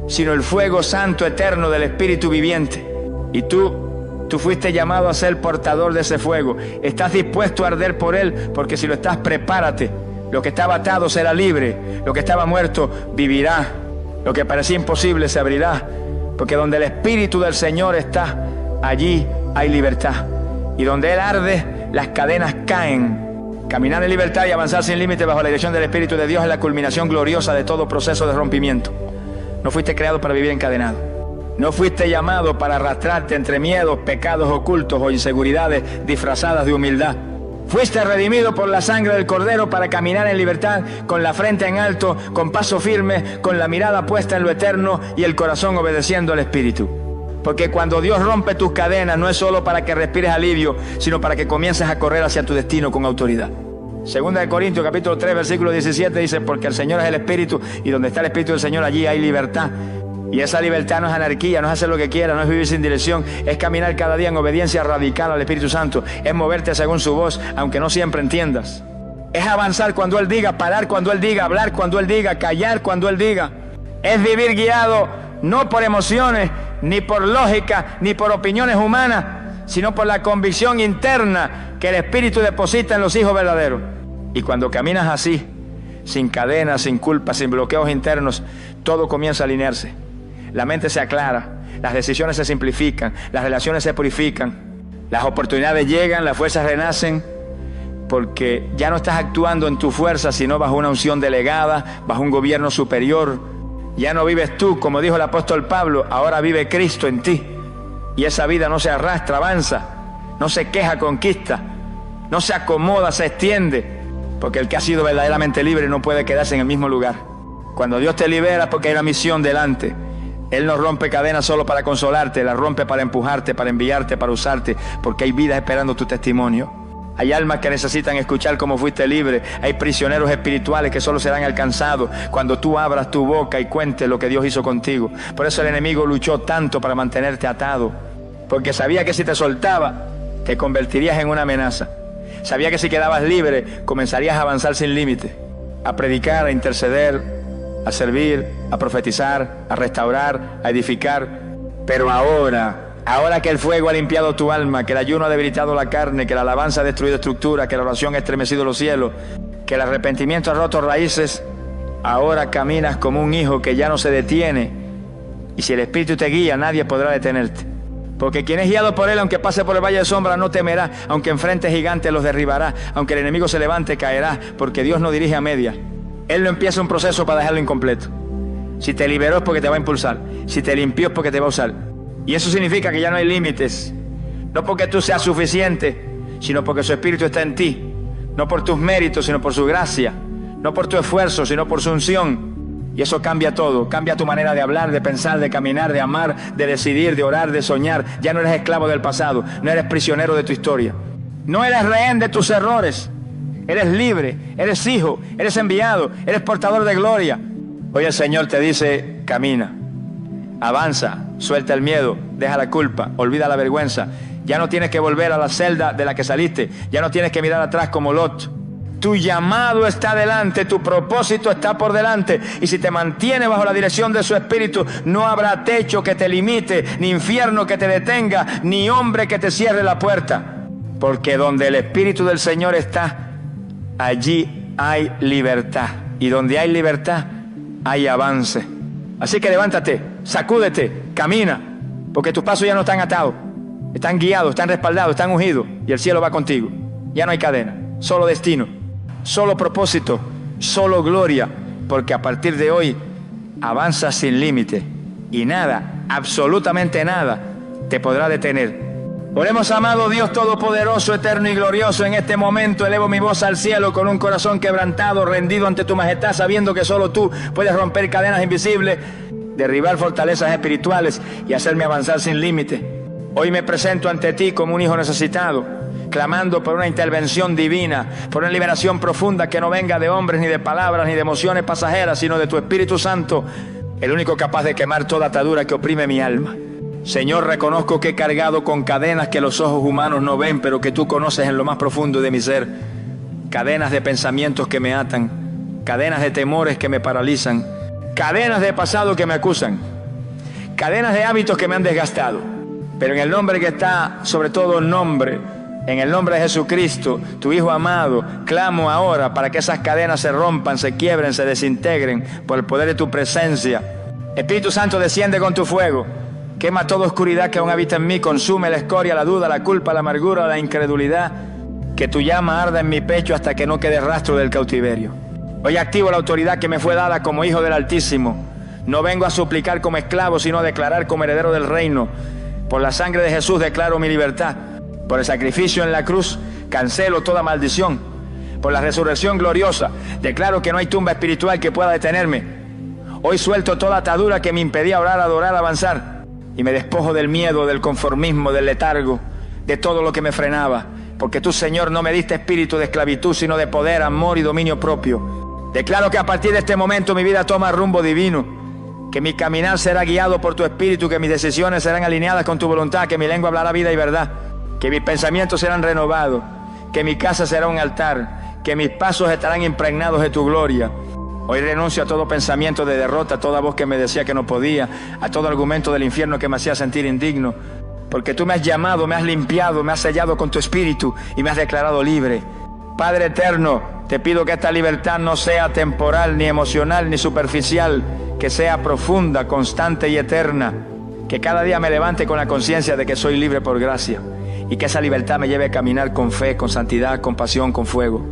A: sino el fuego santo eterno del Espíritu viviente. Y tú fuiste llamado a ser portador de ese fuego. ¿Estás dispuesto a arder por Él? Porque si lo estás, prepárate. Lo que estaba atado será libre. Lo que estaba muerto vivirá. Lo que parecía imposible se abrirá. Porque donde el Espíritu del Señor está, allí hay libertad. Y donde Él arde, las cadenas caen. Caminar en libertad y avanzar sin límite bajo la dirección del Espíritu de Dios es la culminación gloriosa de todo proceso de rompimiento. No fuiste creado para vivir encadenado. No fuiste llamado para arrastrarte entre miedos, pecados ocultos o inseguridades disfrazadas de humildad. Fuiste redimido por la sangre del Cordero para caminar en libertad, con la frente en alto, con paso firme, con la mirada puesta en lo eterno y el corazón obedeciendo al Espíritu. Porque cuando Dios rompe tus cadenas, no es solo para que respires alivio, sino para que comiences a correr hacia tu destino con autoridad. Segunda de Corintios, capítulo 3, versículo 17, dice: porque el Señor es el Espíritu, y donde está el Espíritu del Señor, allí hay libertad. Y esa libertad no es anarquía, no es hacer lo que quieras, no es vivir sin dirección, es caminar cada día en obediencia radical al Espíritu Santo, es moverte según su voz, aunque no siempre entiendas. Es avanzar cuando Él diga, parar cuando Él diga, hablar cuando Él diga, callar cuando Él diga. Es vivir guiado no por emociones, ni por lógica, ni por opiniones humanas, sino por la convicción interna que el Espíritu deposita en los hijos verdaderos. Y cuando caminas así, sin cadenas, sin culpas, sin bloqueos internos, todo comienza a alinearse. La mente se aclara, las decisiones se simplifican, las relaciones se purifican, las oportunidades llegan, las fuerzas renacen, porque ya no estás actuando en tu fuerza, sino bajo una unción delegada, bajo un gobierno superior. Ya no vives tú, como dijo el apóstol Pablo, ahora vive Cristo en ti. Y esa vida no se arrastra, avanza, no se queja, conquista, no se acomoda, se extiende, porque el que ha sido verdaderamente libre no puede quedarse en el mismo lugar. Cuando Dios te libera es porque hay una misión delante. Él no rompe cadenas solo para consolarte, la rompe para empujarte, para enviarte, para usarte, porque hay vidas esperando tu testimonio. Hay almas que necesitan escuchar cómo fuiste libre. Hay prisioneros espirituales que solo serán alcanzados cuando tú abras tu boca y cuentes lo que Dios hizo contigo. Por eso el enemigo luchó tanto para mantenerte atado, porque sabía que si te soltaba, te convertirías en una amenaza. Sabía que si quedabas libre, comenzarías a avanzar sin límite, a predicar, a interceder, a servir, a profetizar, a restaurar, a edificar. Pero ahora que el fuego ha limpiado tu alma, que el ayuno ha debilitado la carne, que la alabanza ha destruido estructuras, que la oración ha estremecido los cielos, que el arrepentimiento ha roto raíces, ahora caminas como un hijo que ya no se detiene. Y si el Espíritu te guía, nadie podrá detenerte. Porque quien es guiado por Él, aunque pase por el valle de sombra, no temerá. Aunque enfrente gigantes, los derribará. Aunque el enemigo se levante, caerá. Porque Dios no dirige a medias. Él no empieza un proceso para dejarlo incompleto. Si te liberó es porque te va a impulsar. Si te limpió es porque te va a usar. Y eso significa que ya no hay límites. No porque tú seas suficiente, sino porque su Espíritu está en ti. No por tus méritos, sino por su gracia. No por tu esfuerzo, sino por su unción. Y eso cambia todo. Cambia tu manera de hablar, de pensar, de caminar, de amar, de decidir, de orar, de soñar. Ya no eres esclavo del pasado. No eres prisionero de tu historia. No eres rehén de tus errores. Eres libre, eres hijo, eres enviado, eres portador de gloria. Hoy el Señor te dice: camina, avanza, suelta el miedo, deja la culpa, olvida la vergüenza. Ya no tienes que volver a la celda de la que saliste. Ya no tienes que mirar atrás como Lot. Tu llamado está delante, tu propósito está por delante. Y si te mantienes bajo la dirección de su Espíritu, no habrá techo que te limite, ni infierno que te detenga, ni hombre que te cierre la puerta. Porque donde el Espíritu del Señor está, allí hay libertad. Y donde hay libertad, hay avance. Así que levántate, sacúdete, camina, porque tus pasos ya no están atados, están guiados, están respaldados, están ungidos, y el cielo va contigo. Ya no hay cadena, solo destino, solo propósito, solo gloria, porque a partir de hoy avanzas sin límite y nada, absolutamente nada, te podrá detener. Oremos, amado Dios todopoderoso, eterno y glorioso. En este momento elevo mi voz al cielo con un corazón quebrantado, rendido ante tu majestad, sabiendo que solo tú puedes romper cadenas invisibles, derribar fortalezas espirituales y hacerme avanzar sin límite. Hoy me presento ante ti como un hijo necesitado, clamando por una intervención divina, por una liberación profunda que no venga de hombres, ni de palabras, ni de emociones pasajeras, sino de tu Espíritu Santo, el único capaz de quemar toda atadura que oprime mi alma. Señor, reconozco que he cargado con cadenas que los ojos humanos no ven, pero que tú conoces en lo más profundo de mi ser. Cadenas de pensamientos que me atan, cadenas de temores que me paralizan, cadenas de pasado que me acusan, cadenas de hábitos que me han desgastado. Pero en el nombre que está sobre todo nombre, en el nombre de Jesucristo, tu Hijo amado, clamo ahora para que esas cadenas se rompan, se quiebren, se desintegren por el poder de tu presencia. Espíritu Santo, desciende con tu fuego. Quema toda oscuridad que aún habita en mí, consume la escoria, la duda, la culpa, la amargura, la incredulidad. Que tu llama arda en mi pecho hasta que no quede rastro del cautiverio. Hoy activo la autoridad que me fue dada como hijo del Altísimo. No vengo a suplicar como esclavo, sino a declarar como heredero del reino. Por la sangre de Jesús declaro mi libertad. Por el sacrificio en la cruz, Cancelo toda maldición. Por la resurrección gloriosa, declaro que no hay tumba espiritual que pueda detenerme. Hoy suelto toda atadura que me impedía orar, adorar, avanzar. Y me despojo del miedo, del conformismo, del letargo, de todo lo que me frenaba. Porque tú, Señor, no me diste espíritu de esclavitud, sino de poder, amor y dominio propio. Declaro que a partir de este momento mi vida toma rumbo divino, que mi caminar será guiado por tu espíritu, que mis decisiones serán alineadas con tu voluntad, que mi lengua hablará vida y verdad, que mis pensamientos serán renovados, que mi casa será un altar, que mis pasos estarán impregnados de tu gloria. Hoy renuncio a todo pensamiento de derrota, a toda voz que me decía que no podía, a todo argumento del infierno que me hacía sentir indigno, porque tú me has llamado, me has limpiado, me has sellado con tu espíritu y me has declarado libre. Padre eterno, te pido que esta libertad no sea temporal, ni emocional, ni superficial, que sea profunda, constante y eterna, que cada día me levante con la conciencia de que soy libre por gracia y que esa libertad me lleve a caminar con fe, con santidad, con pasión, con fuego.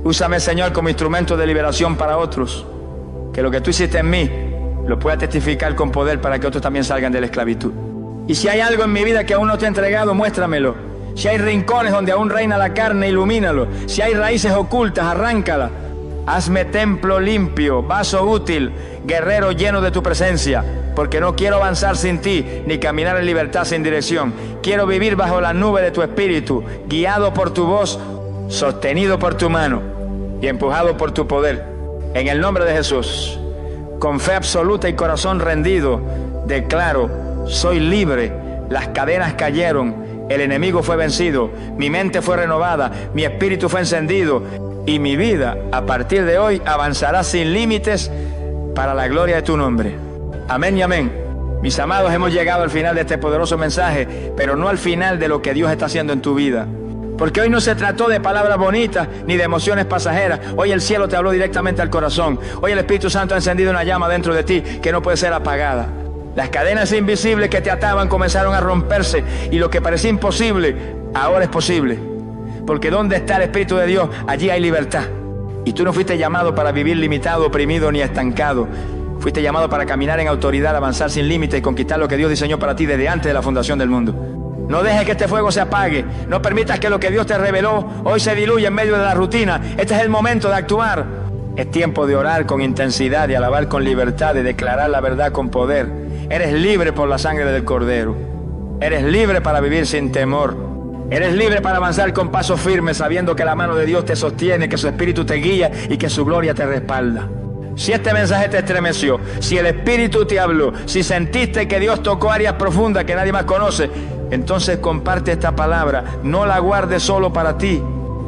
A: Úsame, Señor, como instrumento de liberación para otros, que lo que tú hiciste en mí lo pueda testificar con poder para que otros también salgan de la esclavitud. Y si hay algo en mi vida que aún no te he entregado, muéstramelo. Si hay rincones donde aún reina la carne, ilumínalo. Si hay raíces ocultas, arráncala. Hazme templo limpio, vaso útil, guerrero lleno de tu presencia, porque no quiero avanzar sin ti, ni caminar en libertad sin dirección. Quiero vivir bajo la nube de tu espíritu, guiado por tu voz, sostenido por tu mano y empujado por tu poder. En el nombre de Jesús, con fe absoluta y corazón rendido, declaro: soy libre, las cadenas cayeron, el enemigo fue vencido, mi mente fue renovada, mi espíritu fue encendido y mi vida a partir de hoy avanzará sin límites para la gloria de tu nombre. Amén y amén. Mis amados, hemos llegado al final de este poderoso mensaje, pero no al final de lo que Dios está haciendo en tu vida. Porque hoy no se trató de palabras bonitas ni de emociones pasajeras. Hoy el cielo te habló directamente al corazón. Hoy el Espíritu Santo ha encendido una llama dentro de ti que no puede ser apagada. Las cadenas invisibles que te ataban comenzaron a romperse y lo que parecía imposible, ahora es posible. Porque donde está el Espíritu de Dios, allí hay libertad. Y tú no fuiste llamado para vivir limitado, oprimido ni estancado. Fuiste llamado para caminar en autoridad, avanzar sin límites y conquistar lo que Dios diseñó para ti desde antes de la fundación del mundo. No dejes que este fuego se apague. No permitas que lo que Dios te reveló hoy se diluya en medio de la rutina. Este es el momento de actuar. Es tiempo de orar con intensidad, de alabar con libertad, de declarar la verdad con poder. Eres libre por la sangre del Cordero. Eres libre para vivir sin temor. Eres libre para avanzar con paso firme, sabiendo que la mano de Dios te sostiene, que su Espíritu te guía y que su gloria te respalda. Si este mensaje te estremeció, si el Espíritu te habló, si sentiste que Dios tocó áreas profundas que nadie más conoce, entonces comparte esta palabra. No la guardes solo para ti,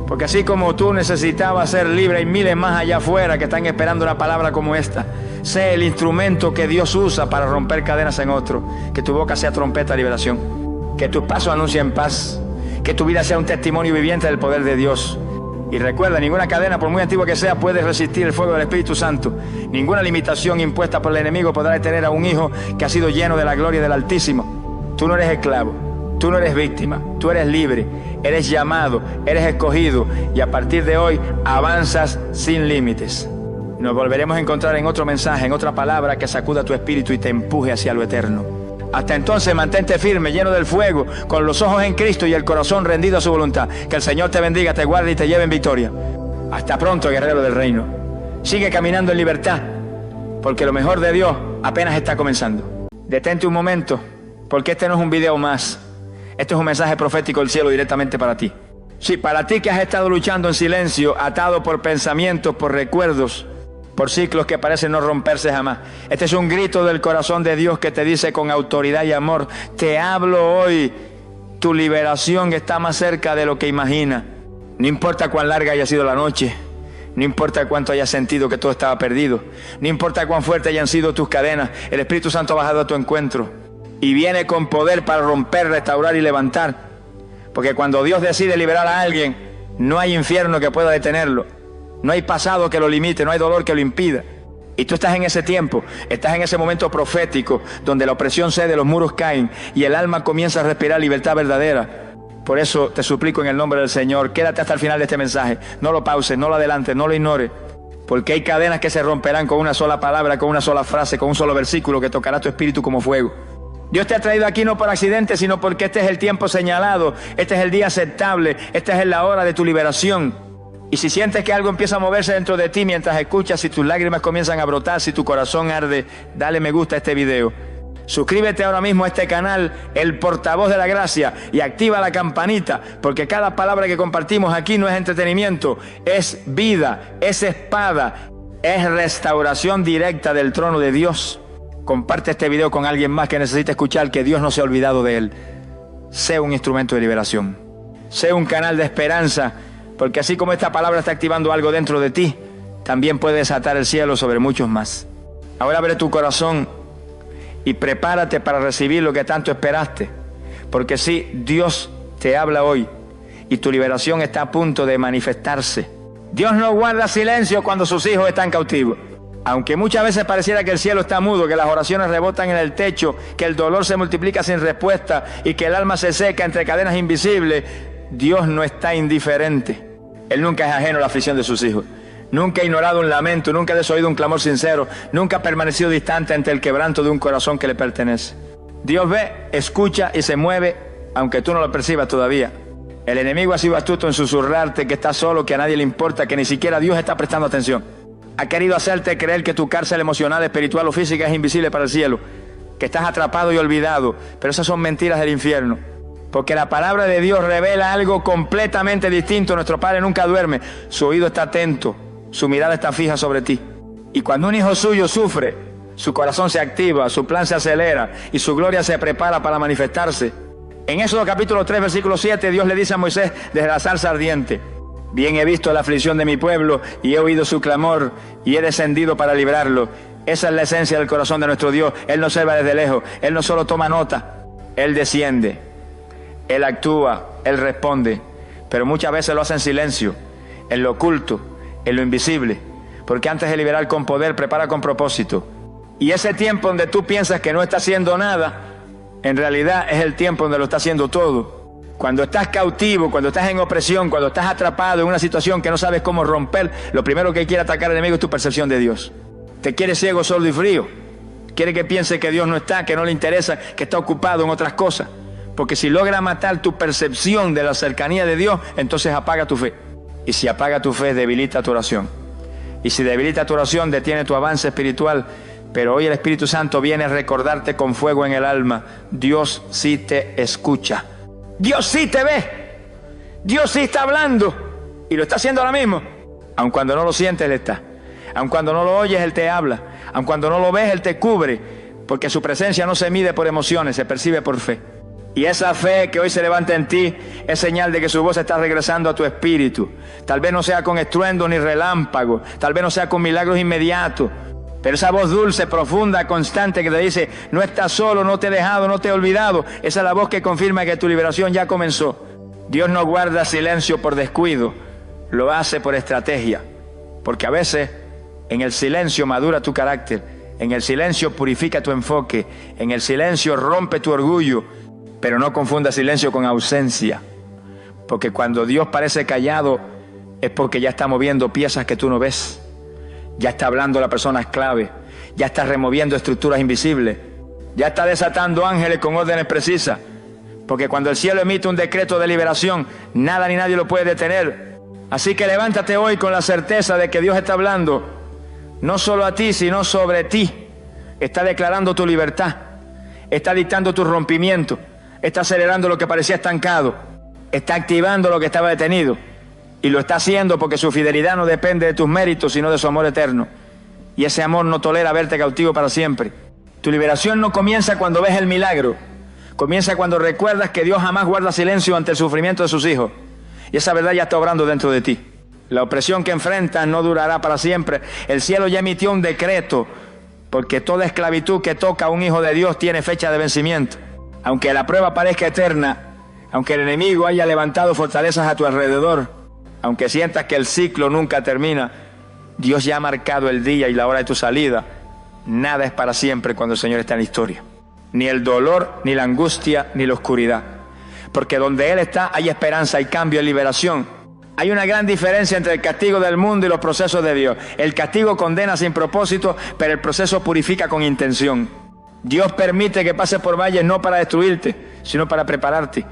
A: porque así como tú necesitabas ser libre, hay miles más allá afuera que están esperando una palabra como esta. Sé el instrumento que Dios usa para romper cadenas en otro. Que tu boca sea trompeta de liberación, que tus pasos anuncien paz, que tu vida sea un testimonio viviente del poder de Dios. Y recuerda, ninguna cadena, por muy antigua que sea, puede resistir el fuego del Espíritu Santo. Ninguna limitación impuesta por el enemigo podrá detener a un hijo que ha sido lleno de la gloria del Altísimo. Tú no eres esclavo, tú no eres víctima, tú eres libre, eres llamado, eres escogido y a partir de hoy avanzas sin límites. Nos volveremos a encontrar en otro mensaje, en otra palabra que sacuda tu espíritu y te empuje hacia lo eterno. Hasta entonces, mantente firme, lleno del fuego, con los ojos en Cristo y el corazón rendido a su voluntad. Que el Señor te bendiga, te guarde y te lleve en victoria. Hasta pronto, guerrero del reino. Sigue caminando en libertad, porque lo mejor de Dios apenas está comenzando. Detente un momento, porque este no es un video más. Este es un mensaje profético del cielo directamente para ti. Sí, para ti que has estado luchando en silencio, atado por pensamientos, por recuerdos, por ciclos que parecen no romperse jamás. Este es un grito del corazón de Dios que te dice con autoridad y amor: te hablo hoy, tu liberación está más cerca de lo que imaginas. No importa cuán larga haya sido la noche, no importa cuánto hayas sentido que todo estaba perdido, no importa cuán fuertes hayan sido tus cadenas, el Espíritu Santo ha bajado a tu encuentro y viene con poder para romper, restaurar y levantar. Porque cuando Dios decide liberar a alguien, no hay infierno que pueda detenerlo. No hay pasado que lo limite, no hay dolor que lo impida. Y tú estás en ese tiempo, estás en ese momento profético donde la opresión cede, los muros caen y el alma comienza a respirar libertad verdadera. Por eso te suplico en el nombre del Señor, quédate hasta el final de este mensaje. No lo pauses, no lo adelantes, no lo ignores. Porque hay cadenas que se romperán con una sola palabra, con una sola frase, con un solo versículo que tocará tu espíritu como fuego. Dios te ha traído aquí no por accidente, sino porque este es el tiempo señalado, este es el día aceptable, esta es la hora de tu liberación. Y si sientes que algo empieza a moverse dentro de ti mientras escuchas, si tus lágrimas comienzan a brotar, si tu corazón arde, dale me gusta a este video. Suscríbete ahora mismo a este canal, El Portavoz de la Gracia, y activa la campanita, porque cada palabra que compartimos aquí no es entretenimiento, es vida, es espada, es restauración directa del trono de Dios. Comparte este video con alguien más que necesite escuchar que Dios no se ha olvidado de él. Sé un instrumento de liberación, sé un canal de esperanza, porque así como esta palabra está activando algo dentro de ti, también puede desatar el cielo sobre muchos más. Ahora abre tu corazón y prepárate para recibir lo que tanto esperaste, porque sí, Dios te habla hoy y tu liberación está a punto de manifestarse. Dios no guarda silencio cuando sus hijos están cautivos. Aunque muchas veces pareciera que el cielo está mudo, que las oraciones rebotan en el techo, que el dolor se multiplica sin respuesta y que el alma se seca entre cadenas invisibles, Dios no está indiferente. Él nunca es ajeno a la aflicción de sus hijos. Nunca ha ignorado un lamento, nunca ha desoído un clamor sincero, nunca ha permanecido distante ante el quebranto de un corazón que le pertenece. Dios ve, escucha y se mueve, aunque tú no lo percibas todavía. El enemigo ha sido astuto en susurrarte que estás solo, que a nadie le importa, que ni siquiera Dios está prestando atención. Ha querido hacerte creer que tu cárcel emocional, espiritual o física es invisible para el cielo, que estás atrapado y olvidado, pero esas son mentiras del infierno. Porque la palabra de Dios revela algo completamente distinto. Nuestro Padre nunca duerme, su oído está atento, su mirada está fija sobre ti. Y cuando un hijo suyo sufre, su corazón se activa, su plan se acelera y su gloria se prepara para manifestarse. En Éxodo capítulo 3, versículo 7, Dios le dice a Moisés desde la zarza ardiente: bien he visto la aflicción de mi pueblo y he oído su clamor y he descendido para librarlo. Esa es la esencia del corazón de nuestro Dios. Él no observa desde lejos, Él no solo toma nota, Él desciende, Él actúa, Él responde, pero muchas veces lo hace en silencio, en lo oculto, en lo invisible, porque antes de liberar con poder, prepara con propósito. Y ese tiempo donde tú piensas que no está haciendo nada, en realidad es el tiempo donde lo está haciendo todo. Cuando estás cautivo, cuando estás en opresión, cuando estás atrapado en una situación que no sabes cómo romper, lo primero que quiere atacar el enemigo es tu percepción de Dios. Te quiere ciego, sordo y frío. Quiere que piense que Dios no está, que no le interesa, que está ocupado en otras cosas. Porque si logra matar tu percepción de la cercanía de Dios, entonces apaga tu fe. Y si apaga tu fe, debilita tu oración. Y si debilita tu oración, detiene tu avance espiritual. Pero hoy el Espíritu Santo viene a recordarte con fuego en el alma: Dios sí te escucha. Dios sí te ve. Dios sí está hablando. Y lo está haciendo ahora mismo. Aun cuando no lo sientes, Él está. Aun cuando no lo oyes, Él te habla. Aun cuando no lo ves, Él te cubre. Porque su presencia no se mide por emociones, se percibe por fe. Y esa fe que hoy se levanta en ti es señal de que su voz está regresando a tu espíritu. Tal vez no sea con estruendo ni relámpago, tal vez no sea con milagros inmediatos, pero esa voz dulce, profunda, constante que te dice: no estás solo, no te he dejado, no te he olvidado. Esa es la voz que confirma que tu liberación ya comenzó. Dios no guarda silencio por descuido, lo hace por estrategia. Porque a veces en el silencio madura tu carácter, en el silencio purifica tu enfoque, en el silencio rompe tu orgullo. Pero no confunda silencio con ausencia, porque cuando Dios parece callado es porque ya está moviendo piezas que tú no ves. Ya está hablando la persona clave, ya está removiendo estructuras invisibles, ya está desatando ángeles con órdenes precisas. Porque cuando el cielo emite un decreto de liberación, nada ni nadie lo puede detener. Así que levántate hoy con la certeza de que Dios está hablando, no solo a ti, sino sobre ti. Está declarando tu libertad, está dictando tu rompimiento, está acelerando lo que parecía estancado, está activando lo que estaba detenido. Y lo está haciendo porque su fidelidad no depende de tus méritos, sino de su amor eterno. Y ese amor no tolera verte cautivo para siempre. Tu liberación no comienza cuando ves el milagro. Comienza cuando recuerdas que Dios jamás guarda silencio ante el sufrimiento de sus hijos. Y esa verdad ya está obrando dentro de ti. La opresión que enfrentas no durará para siempre. El cielo ya emitió un decreto, porque toda esclavitud que toca a un hijo de Dios tiene fecha de vencimiento. Aunque la prueba parezca eterna, aunque el enemigo haya levantado fortalezas a tu alrededor, aunque sientas que el ciclo nunca termina, Dios ya ha marcado el día y la hora de tu salida. Nada es para siempre cuando el Señor está en la historia. Ni el dolor, ni la angustia, ni la oscuridad. Porque donde Él está hay esperanza, hay cambio, hay liberación. Hay una gran diferencia entre el castigo del mundo y los procesos de Dios. El castigo condena sin propósito, pero el proceso purifica con intención. Dios permite que pases por valles no para destruirte, sino para prepararte.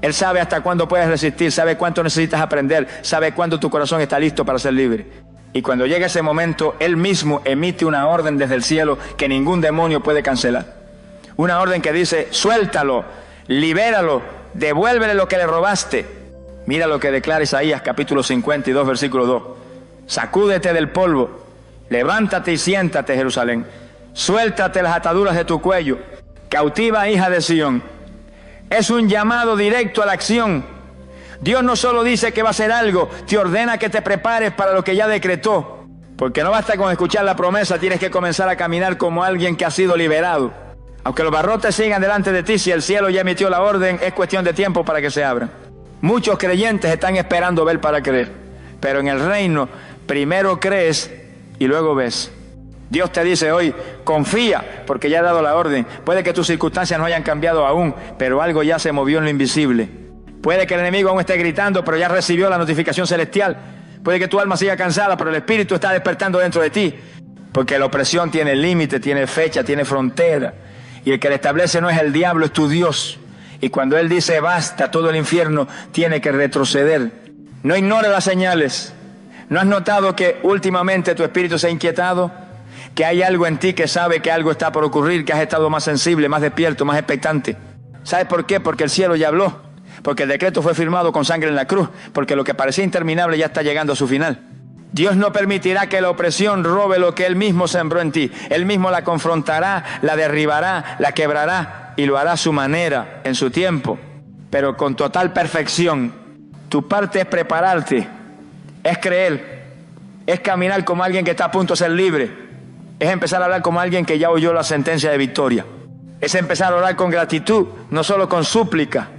A: Él sabe hasta cuándo puedes resistir, sabe cuánto necesitas aprender, sabe cuándo tu corazón está listo para ser libre. Y cuando llega ese momento, Él mismo emite una orden desde el cielo que ningún demonio puede cancelar. Una orden que dice: suéltalo, libéralo, devuélvele lo que le robaste. Mira lo que declara Isaías capítulo 52, versículo 2. Sacúdete del polvo, levántate y siéntate, Jerusalén. Suéltate las ataduras de tu cuello, cautiva hija de Sión. Es un llamado directo a la acción. Dios no solo dice que va a hacer algo, te ordena que te prepares para lo que ya decretó. Porque no basta con escuchar la promesa, tienes que comenzar a caminar como alguien que ha sido liberado. Aunque los barrotes sigan delante de ti, si el cielo ya emitió la orden, es cuestión de tiempo para que se abran. Muchos creyentes están esperando ver para creer. Pero en el reino, primero crees y luego ves. Dios te dice hoy: confía, porque ya he dado la orden. Puede que tus circunstancias no hayan cambiado aún, pero algo ya se movió en lo invisible. Puede que el enemigo aún esté gritando, pero ya recibió la notificación celestial. Puede que tu alma siga cansada, pero el Espíritu está despertando dentro de ti. Porque la opresión tiene límite, tiene fecha, tiene frontera. Y el que la establece no es el diablo, es tu Dios. Y cuando Él dice basta, todo el infierno tiene que retroceder. No ignores las señales. ¿No has notado que últimamente tu espíritu se ha inquietado? Que hay algo en ti que sabe que algo está por ocurrir, que has estado más sensible, más despierto, más expectante. ¿Sabes por qué? Porque el cielo ya habló, porque el decreto fue firmado con sangre en la cruz, porque lo que parecía interminable ya está llegando a su final. Dios no permitirá que la opresión robe lo que Él mismo sembró en ti. Él mismo la confrontará, la derribará, la quebrará y lo hará a su manera, en su tiempo, pero con total perfección. Tu parte es prepararte, es creer, es caminar como alguien que está a punto de ser libre. Es empezar a hablar como alguien que ya oyó la sentencia de victoria. Es empezar a orar con gratitud, no solo con súplica.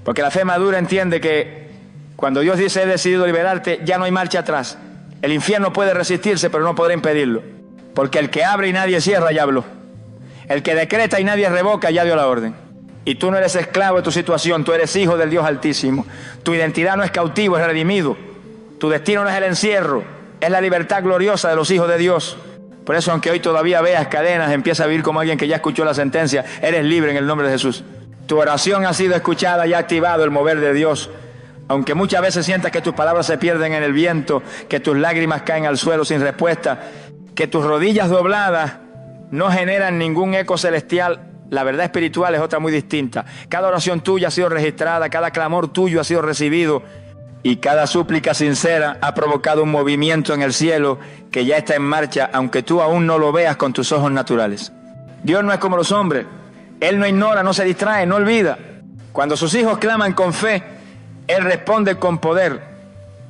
A: Porque la fe madura entiende que cuando Dios dice: he decidido liberarte, ya no hay marcha atrás. El infierno puede resistirse, pero no podrá impedirlo. Porque el que abre y nadie cierra, ya habló. El que decreta y nadie revoca, ya dio la orden. Y tú no eres esclavo de tu situación, tú eres hijo del Dios Altísimo. Tu identidad no es cautivo, es redimido. Tu destino no es el encierro, es la libertad gloriosa de los hijos de Dios. Por eso, aunque hoy todavía veas cadenas, empieza a vivir como alguien que ya escuchó la sentencia. Eres libre en el nombre de Jesús. Tu oración ha sido escuchada y ha activado el mover de Dios. Aunque muchas veces sientas que tus palabras se pierden en el viento, que tus lágrimas caen al suelo sin respuesta, que tus rodillas dobladas no generan ningún eco celestial, la verdad espiritual es otra muy distinta. Cada oración tuya ha sido registrada, cada clamor tuyo ha sido recibido. Y cada súplica sincera ha provocado un movimiento en el cielo que ya está en marcha, aunque tú aún no lo veas con tus ojos naturales. Dios no es como los hombres. Él no ignora, no se distrae, no olvida. Cuando sus hijos claman con fe, Él responde con poder.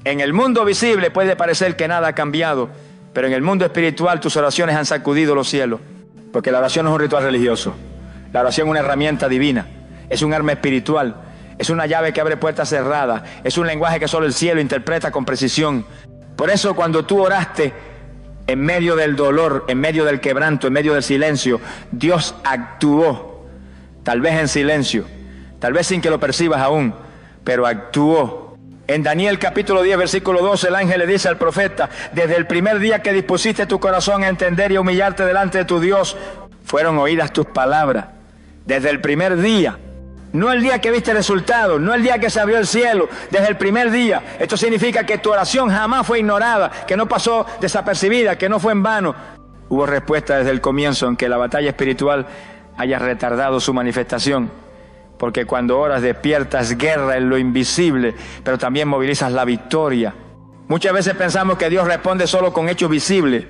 A: En el mundo visible puede parecer que nada ha cambiado, pero en el mundo espiritual tus oraciones han sacudido los cielos. Porque la oración no es un ritual religioso. La oración es una herramienta divina. Es un arma espiritual. Es una llave que abre puertas cerradas. Es un lenguaje que solo el cielo interpreta con precisión. Por eso cuando tú oraste en medio del dolor, en medio del quebranto, en medio del silencio, Dios actuó. Tal vez en silencio, tal vez sin que lo percibas aún, pero actuó. En Daniel capítulo 10, versículo 12, el ángel le dice al profeta: desde el primer día que dispusiste tu corazón a entender y a humillarte delante de tu Dios, fueron oídas tus palabras. Desde el primer día. No el día que viste el resultado, no el día que se abrió el cielo, desde el primer día. Esto significa que tu oración jamás fue ignorada, que no pasó desapercibida, que no fue en vano. Hubo respuesta desde el comienzo, aunque la batalla espiritual haya retardado su manifestación. Porque cuando oras despiertas guerra en lo invisible, pero también movilizas la victoria. Muchas veces pensamos que Dios responde solo con hechos visibles,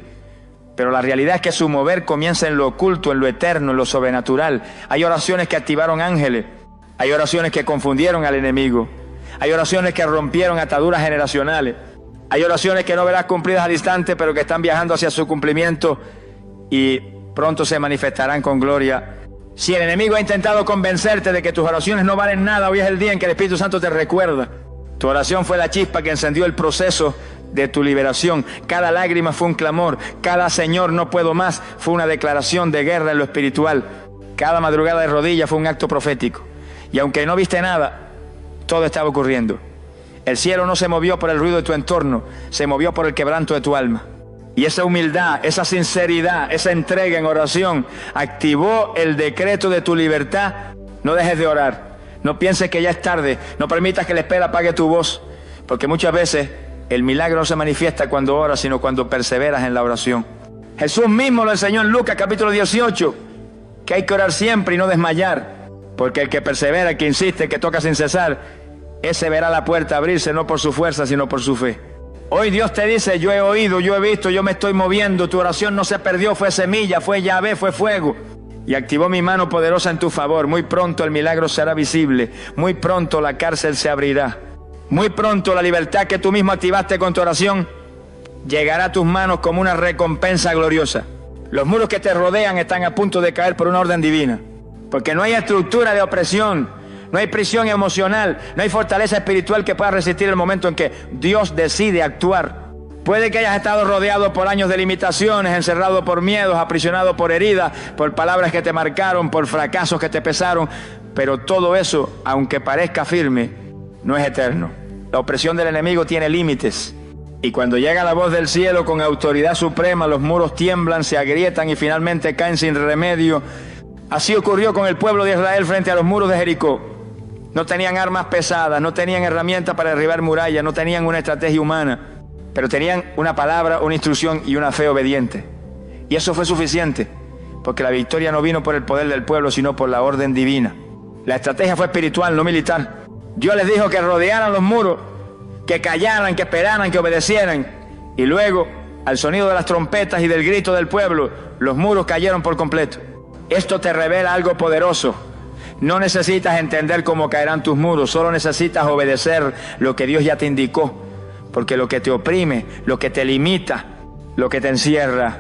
A: pero la realidad es que su mover comienza en lo oculto, en lo eterno, en lo sobrenatural. Hay oraciones que activaron ángeles. Hay oraciones que confundieron al enemigo. Hay oraciones que rompieron ataduras generacionales. Hay oraciones que no verás cumplidas al instante, pero que están viajando hacia su cumplimiento y pronto se manifestarán con gloria. Si el enemigo ha intentado convencerte de que tus oraciones no valen nada, hoy es el día en que el Espíritu Santo te recuerda. Tu oración fue la chispa que encendió el proceso de tu liberación. Cada lágrima fue un clamor. Cada Señor, no puedo más, fue una declaración de guerra en lo espiritual. Cada madrugada de rodillas fue un acto profético. Y aunque no viste nada, todo estaba ocurriendo. El cielo no se movió por el ruido de tu entorno, se movió por el quebranto de tu alma. Y esa humildad, esa sinceridad, esa entrega en oración activó el decreto de tu libertad. No dejes de orar. No pienses que ya es tarde. No permitas que la espera apague tu voz. Porque muchas veces el milagro no se manifiesta cuando oras, sino cuando perseveras en la oración. Jesús mismo lo enseñó en Lucas capítulo 18, que hay que orar siempre y no desmayar. Porque el que persevera, el que insiste, el que toca sin cesar, ese verá la puerta abrirse no por su fuerza, sino por su fe. Hoy Dios te dice, yo he oído, yo he visto, yo me estoy moviendo, tu oración no se perdió, fue semilla, fue Yahvé, fue fuego. Y activó mi mano poderosa en tu favor. Muy pronto el milagro será visible, muy pronto la cárcel se abrirá. Muy pronto la libertad que tú mismo activaste con tu oración llegará a tus manos como una recompensa gloriosa. Los muros que te rodean están a punto de caer por una orden divina. Porque no hay estructura de opresión, no hay prisión emocional, no hay fortaleza espiritual que pueda resistir el momento en que Dios decide actuar. Puede que hayas estado rodeado por años de limitaciones, encerrado por miedos, aprisionado por heridas, por palabras que te marcaron, por fracasos que te pesaron, pero todo eso, aunque parezca firme, no es eterno. La opresión del enemigo tiene límites. Y cuando llega la voz del cielo con autoridad suprema, los muros tiemblan, se agrietan y finalmente caen sin remedio. Así ocurrió con el pueblo de Israel frente a los muros de Jericó. No tenían armas pesadas, no tenían herramientas para derribar murallas, no tenían una estrategia humana, pero tenían una palabra, una instrucción y una fe obediente. Y eso fue suficiente, porque la victoria no vino por el poder del pueblo, sino por la orden divina. La estrategia fue espiritual, no militar. Dios les dijo que rodearan los muros, que callaran, que esperaran, que obedecieran. Y luego, al sonido de las trompetas y del grito del pueblo, los muros cayeron por completo. Esto te revela algo poderoso. No necesitas entender cómo caerán tus muros, solo necesitas obedecer lo que Dios ya te indicó. Porque lo que te oprime, lo que te limita, lo que te encierra,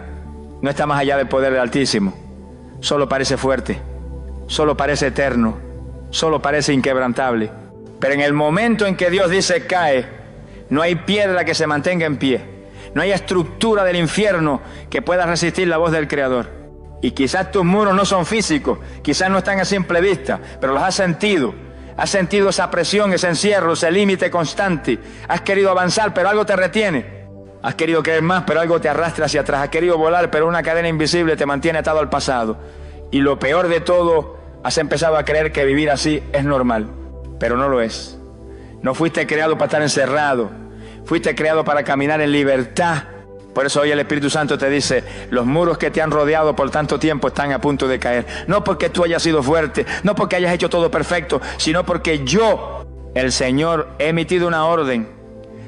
A: no está más allá del poder del Altísimo. Solo parece fuerte, solo parece eterno, solo parece inquebrantable. Pero en el momento en que Dios dice cae, no hay piedra que se mantenga en pie. No hay estructura del infierno que pueda resistir la voz del Creador. Y quizás tus muros no son físicos, quizás no están a simple vista, pero los has sentido. Has sentido esa presión, ese encierro, ese límite constante. Has querido avanzar, pero algo te retiene. Has querido creer más, pero algo te arrastra hacia atrás. Has querido volar, pero una cadena invisible te mantiene atado al pasado. Y lo peor de todo, has empezado a creer que vivir así es normal. Pero no lo es. No fuiste creado para estar encerrado. Fuiste creado para caminar en libertad. Por eso hoy el Espíritu Santo te dice, los muros que te han rodeado por tanto tiempo están a punto de caer. No porque tú hayas sido fuerte, no porque hayas hecho todo perfecto, sino porque yo, el Señor, he emitido una orden.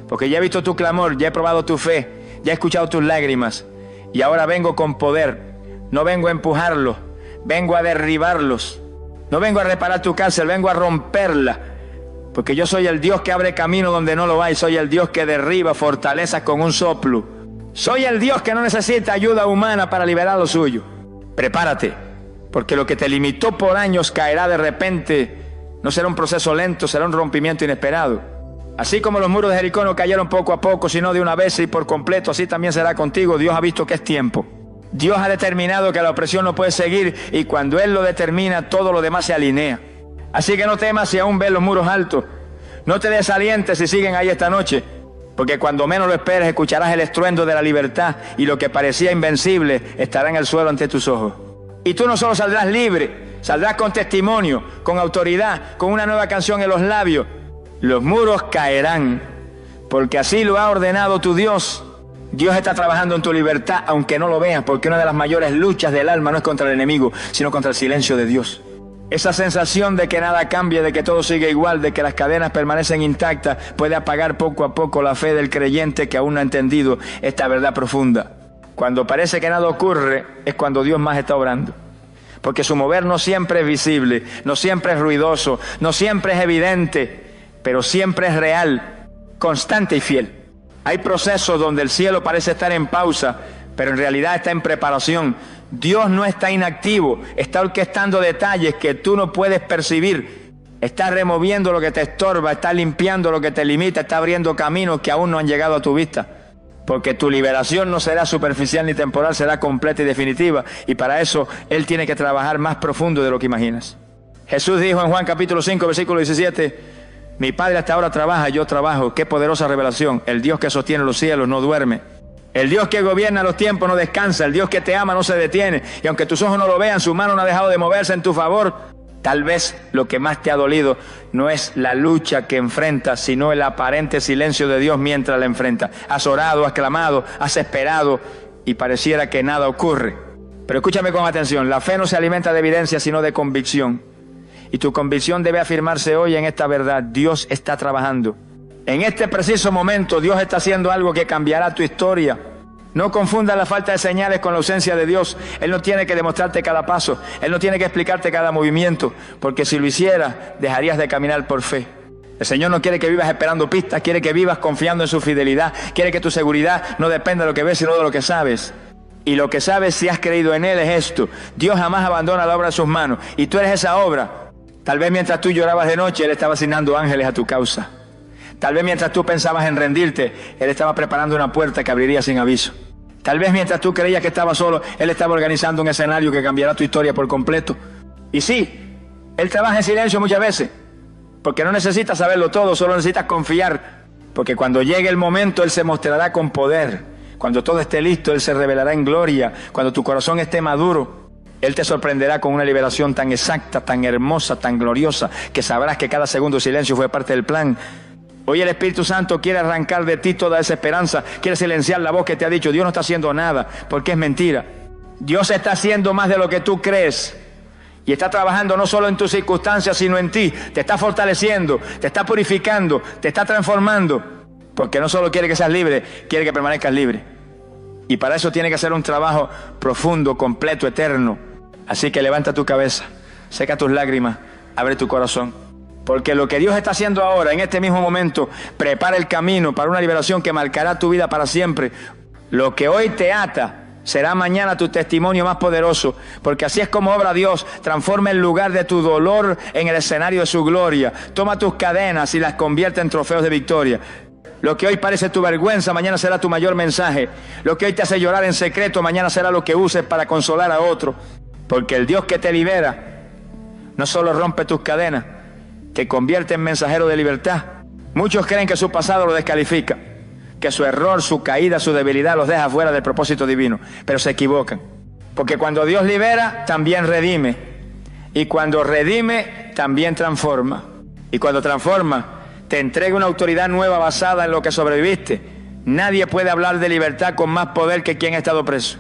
A: Porque ya he visto tu clamor, ya he probado tu fe, ya he escuchado tus lágrimas. Y ahora vengo con poder. No vengo a empujarlos, vengo a derribarlos. No vengo a reparar tu cárcel, vengo a romperla. Porque yo soy el Dios que abre camino donde no lo hay. Soy el Dios que derriba fortalezas con un soplo. Soy el Dios que no necesita ayuda humana para liberar lo suyo. Prepárate, porque lo que te limitó por años caerá de repente. No será un proceso lento, será un rompimiento inesperado. Así como los muros de Jericó no cayeron poco a poco, sino de una vez y por completo, así también será contigo. Dios ha visto que es tiempo. Dios ha determinado que la opresión no puede seguir, y cuando Él lo determina, todo lo demás se alinea. Así que no temas si aún ves los muros altos. No te desalientes si siguen ahí esta noche. Porque cuando menos lo esperes, escucharás el estruendo de la libertad, y lo que parecía invencible estará en el suelo ante tus ojos. Y tú no solo saldrás libre, saldrás con testimonio, con autoridad, con una nueva canción en los labios. Los muros caerán, porque así lo ha ordenado tu Dios. Dios está trabajando en tu libertad, aunque no lo veas, porque una de las mayores luchas del alma no es contra el enemigo, sino contra el silencio de Dios. Esa sensación de que nada cambia, de que todo sigue igual, de que las cadenas permanecen intactas, puede apagar poco a poco la fe del creyente que aún no ha entendido esta verdad profunda. Cuando parece que nada ocurre, es cuando Dios más está obrando. Porque su mover no siempre es visible, no siempre es ruidoso, no siempre es evidente, pero siempre es real, constante y fiel. Hay procesos donde el cielo parece estar en pausa, pero en realidad está en preparación. Dios no está inactivo, está orquestando detalles que tú no puedes percibir. Está removiendo lo que te estorba, está limpiando lo que te limita, está abriendo caminos que aún no han llegado a tu vista. Porque tu liberación no será superficial ni temporal, será completa y definitiva. Y para eso Él tiene que trabajar más profundo de lo que imaginas. Jesús dijo en Juan capítulo 5, versículo 17, mi Padre hasta ahora trabaja, yo trabajo. Qué poderosa revelación. El Dios que sostiene los cielos no duerme. El Dios que gobierna los tiempos no descansa, el Dios que te ama no se detiene, y aunque tus ojos no lo vean, su mano no ha dejado de moverse en tu favor. Tal vez lo que más te ha dolido no es la lucha que enfrentas, sino el aparente silencio de Dios mientras la enfrentas. Has orado, has clamado, has esperado y pareciera que nada ocurre. Pero escúchame con atención, la fe no se alimenta de evidencia sino de convicción. Y tu convicción debe afirmarse hoy en esta verdad: Dios está trabajando. En este preciso momento Dios está haciendo algo que cambiará tu historia. No confundas la falta de señales con la ausencia de Dios. Él no tiene que demostrarte cada paso, Él no tiene que explicarte cada movimiento, porque si lo hiciera, dejarías de caminar por fe. El Señor no quiere que vivas esperando pistas, quiere que vivas confiando en su fidelidad, quiere que tu seguridad no dependa de lo que ves, sino de lo que sabes. Y lo que sabes, si has creído en Él, es esto: Dios jamás abandona la obra de sus manos, y tú eres esa obra. Tal vez mientras tú llorabas de noche, Él estaba asignando ángeles a tu causa. Tal vez mientras tú pensabas en rendirte, Él estaba preparando una puerta que abriría sin aviso. Tal vez mientras tú creías que estabas solo, Él estaba organizando un escenario que cambiará tu historia por completo. Y sí, Él trabaja en silencio muchas veces, porque no necesitas saberlo todo, solo necesitas confiar. Porque cuando llegue el momento, Él se mostrará con poder. Cuando todo esté listo, Él se revelará en gloria. Cuando tu corazón esté maduro, Él te sorprenderá con una liberación tan exacta, tan hermosa, tan gloriosa, que sabrás que cada segundo de silencio fue parte del plan. Hoy el Espíritu Santo quiere arrancar de ti toda esa esperanza, quiere silenciar la voz que te ha dicho: Dios no está haciendo nada, porque es mentira. Dios está haciendo más de lo que tú crees, y está trabajando no solo en tus circunstancias, sino en ti. Te está fortaleciendo, te está purificando, te está transformando, porque no solo quiere que seas libre, quiere que permanezcas libre. Y para eso tiene que hacer un trabajo profundo, completo, eterno. Así que levanta tu cabeza, seca tus lágrimas, abre tu corazón. Porque lo que Dios está haciendo ahora, en este mismo momento, prepara el camino para una liberación que marcará tu vida para siempre. Lo que hoy te ata será mañana tu testimonio más poderoso, porque así es como obra Dios: transforma el lugar de tu dolor en el escenario de su gloria. Toma tus cadenas y las convierte en trofeos de victoria. Lo que hoy parece tu vergüenza, mañana será tu mayor mensaje. Lo que hoy te hace llorar en secreto, mañana será lo que uses para consolar a otro. Porque el Dios que te libera no solo rompe tus cadenas, te convierte en mensajero de libertad. Muchos creen que su pasado lo descalifica, que su error, su caída, su debilidad los deja fuera del propósito divino, pero se equivocan. Porque cuando Dios libera, también redime. Y cuando redime, también transforma. Y cuando transforma, te entrega una autoridad nueva basada en lo que sobreviviste. Nadie puede hablar de libertad con más poder que quien ha estado preso.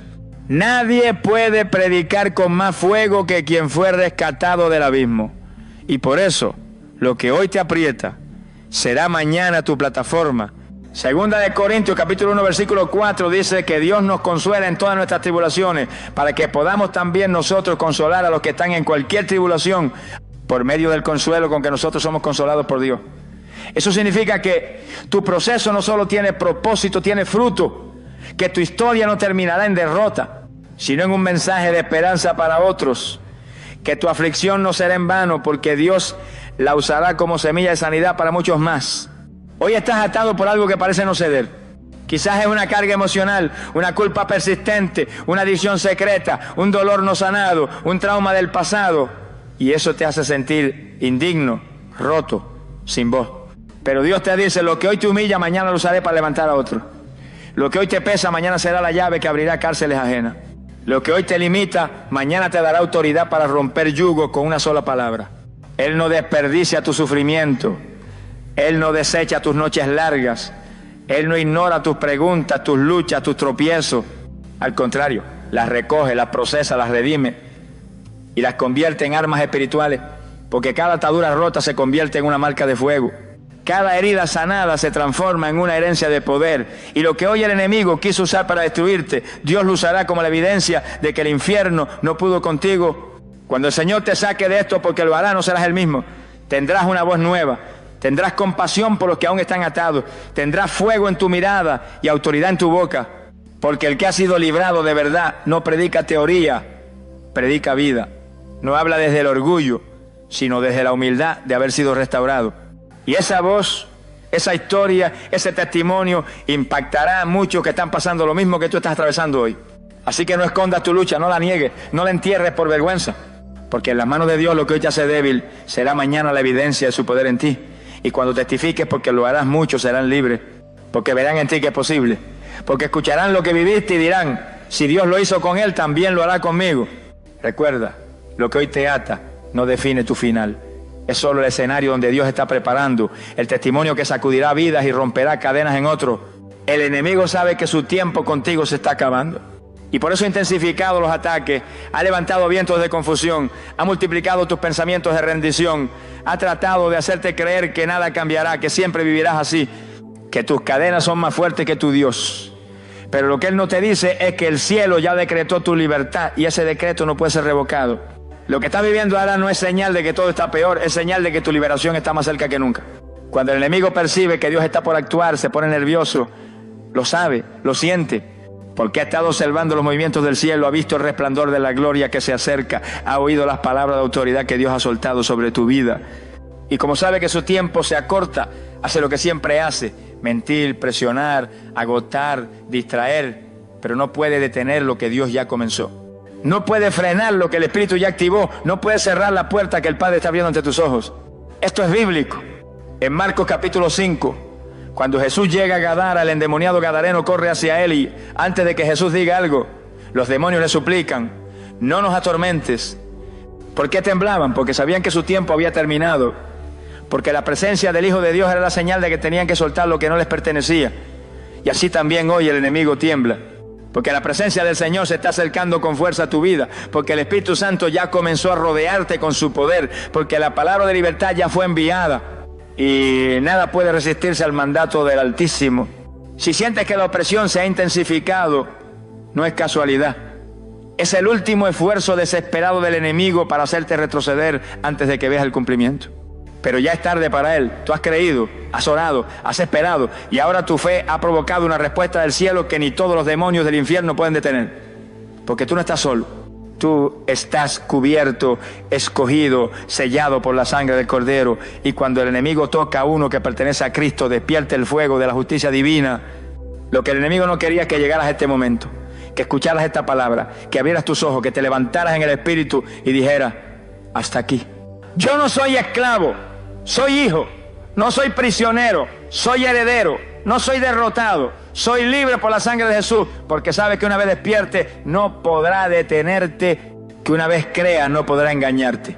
A: Nadie puede predicar con más fuego que quien fue rescatado del abismo. Y por eso, lo que hoy te aprieta será mañana tu plataforma. Segunda de Corintios capítulo 1 versículo 4 dice que Dios nos consuela en todas nuestras tribulaciones, para que podamos también nosotros consolar a los que están en cualquier tribulación por medio del consuelo con que nosotros somos consolados por Dios. Eso significa que tu proceso no solo tiene propósito, tiene fruto, que tu historia no terminará en derrota, sino en un mensaje de esperanza para otros, que tu aflicción no será en vano, porque Dios la usará como semilla de sanidad para muchos más. Hoy estás atado por algo que parece no ceder. Quizás es una carga emocional, una culpa persistente, una adicción secreta, un dolor no sanado, un trauma del pasado, y eso te hace sentir indigno, roto, sin voz. Pero Dios te dice: lo que hoy te humilla, mañana lo usaré para levantar a otro. Lo que hoy te pesa, mañana será la llave que abrirá cárceles ajenas. Lo que hoy te limita, mañana te dará autoridad para romper yugo con una sola palabra. Él no desperdicia tu sufrimiento. Él no desecha tus noches largas. Él no ignora tus preguntas, tus luchas, tus tropiezos. Al contrario, las recoge, las procesa, las redime y las convierte en armas espirituales, porque cada atadura rota se convierte en una marca de fuego. Cada herida sanada se transforma en una herencia de poder. Y lo que hoy el enemigo quiso usar para destruirte, Dios lo usará como la evidencia de que el infierno no pudo contigo. Cuando el Señor te saque de esto, porque lo hará, no serás el mismo. Tendrás una voz nueva, tendrás compasión por los que aún están atados, tendrás fuego en tu mirada y autoridad en tu boca. Porque el que ha sido librado de verdad no predica teoría, predica vida. No habla desde el orgullo, sino desde la humildad de haber sido restaurado. Y esa voz, esa historia, ese testimonio impactará a muchos que están pasando lo mismo que tú estás atravesando hoy. Así que no escondas tu lucha, no la niegues, no la entierres por vergüenza. Porque en las manos de Dios lo que hoy te hace débil será mañana la evidencia de su poder en ti. Y cuando testifiques, porque lo harás, muchos serán libres, porque verán en ti que es posible. porque escucharán lo que viviste y dirán, si Dios lo hizo con él, también lo hará conmigo. Recuerda, lo que hoy te ata no define tu final. Es solo el escenario donde Dios está preparando el testimonio que sacudirá vidas y romperá cadenas en otros. El enemigo sabe que su tiempo contigo se está acabando. Y por eso ha intensificado los ataques, ha levantado vientos de confusión, ha multiplicado tus pensamientos de rendición, ha tratado de hacerte creer que nada cambiará, que siempre vivirás así, que tus cadenas son más fuertes que tu Dios. Pero lo que Él no te dice es que el cielo ya decretó tu libertad y ese decreto no puede ser revocado. Lo que estás viviendo ahora no es señal de que todo está peor, es señal de que tu liberación está más cerca que nunca. Cuando el enemigo percibe que Dios está por actuar, se pone nervioso, lo sabe, lo siente. Porque ha estado observando los movimientos del cielo, ha visto el resplandor de la gloria que se acerca, ha oído las palabras de autoridad que Dios ha soltado sobre tu vida. Y como sabe que su tiempo se acorta, hace lo que siempre hace, mentir, presionar, agotar, distraer, pero no puede detener lo que Dios ya comenzó. No puede frenar lo que el Espíritu ya activó, no puede cerrar la puerta que el Padre está abriendo ante tus ojos. Esto es bíblico. En Marcos capítulo 5, cuando Jesús llega a Gadara, el endemoniado gadareno corre hacia él y antes de que Jesús diga algo, los demonios le suplican, no nos atormentes. ¿Por qué temblaban? Porque sabían que su tiempo había terminado. Porque la presencia del Hijo de Dios era la señal de que tenían que soltar lo que no les pertenecía. Y así también hoy el enemigo tiembla. Porque la presencia del Señor se está acercando con fuerza a tu vida. Porque el Espíritu Santo ya comenzó a rodearte con su poder. Porque la palabra de libertad ya fue enviada. Y nada puede resistirse al mandato del Altísimo. Si sientes que la opresión se ha intensificado, no es casualidad. Es el último esfuerzo desesperado del enemigo para hacerte retroceder antes de que veas el cumplimiento. Pero ya es tarde para él. Tú has creído, has orado, has esperado y ahora tu fe ha provocado una respuesta del cielo que ni todos los demonios del infierno pueden detener. Porque tú no estás solo. Tú estás cubierto, escogido, sellado por la sangre del Cordero. Y cuando el enemigo toca a uno que pertenece a Cristo, despierta el fuego de la justicia divina. Lo que el enemigo no quería es que llegaras a este momento, que escucharas esta palabra, que abrieras tus ojos, que te levantaras en el Espíritu y dijeras, hasta aquí. Yo no soy esclavo, soy hijo, no soy prisionero, soy heredero, no soy derrotado. Soy libre por la sangre de Jesús, porque sabe que una vez despierte no podrá detenerte, que una vez creas no podrá engañarte,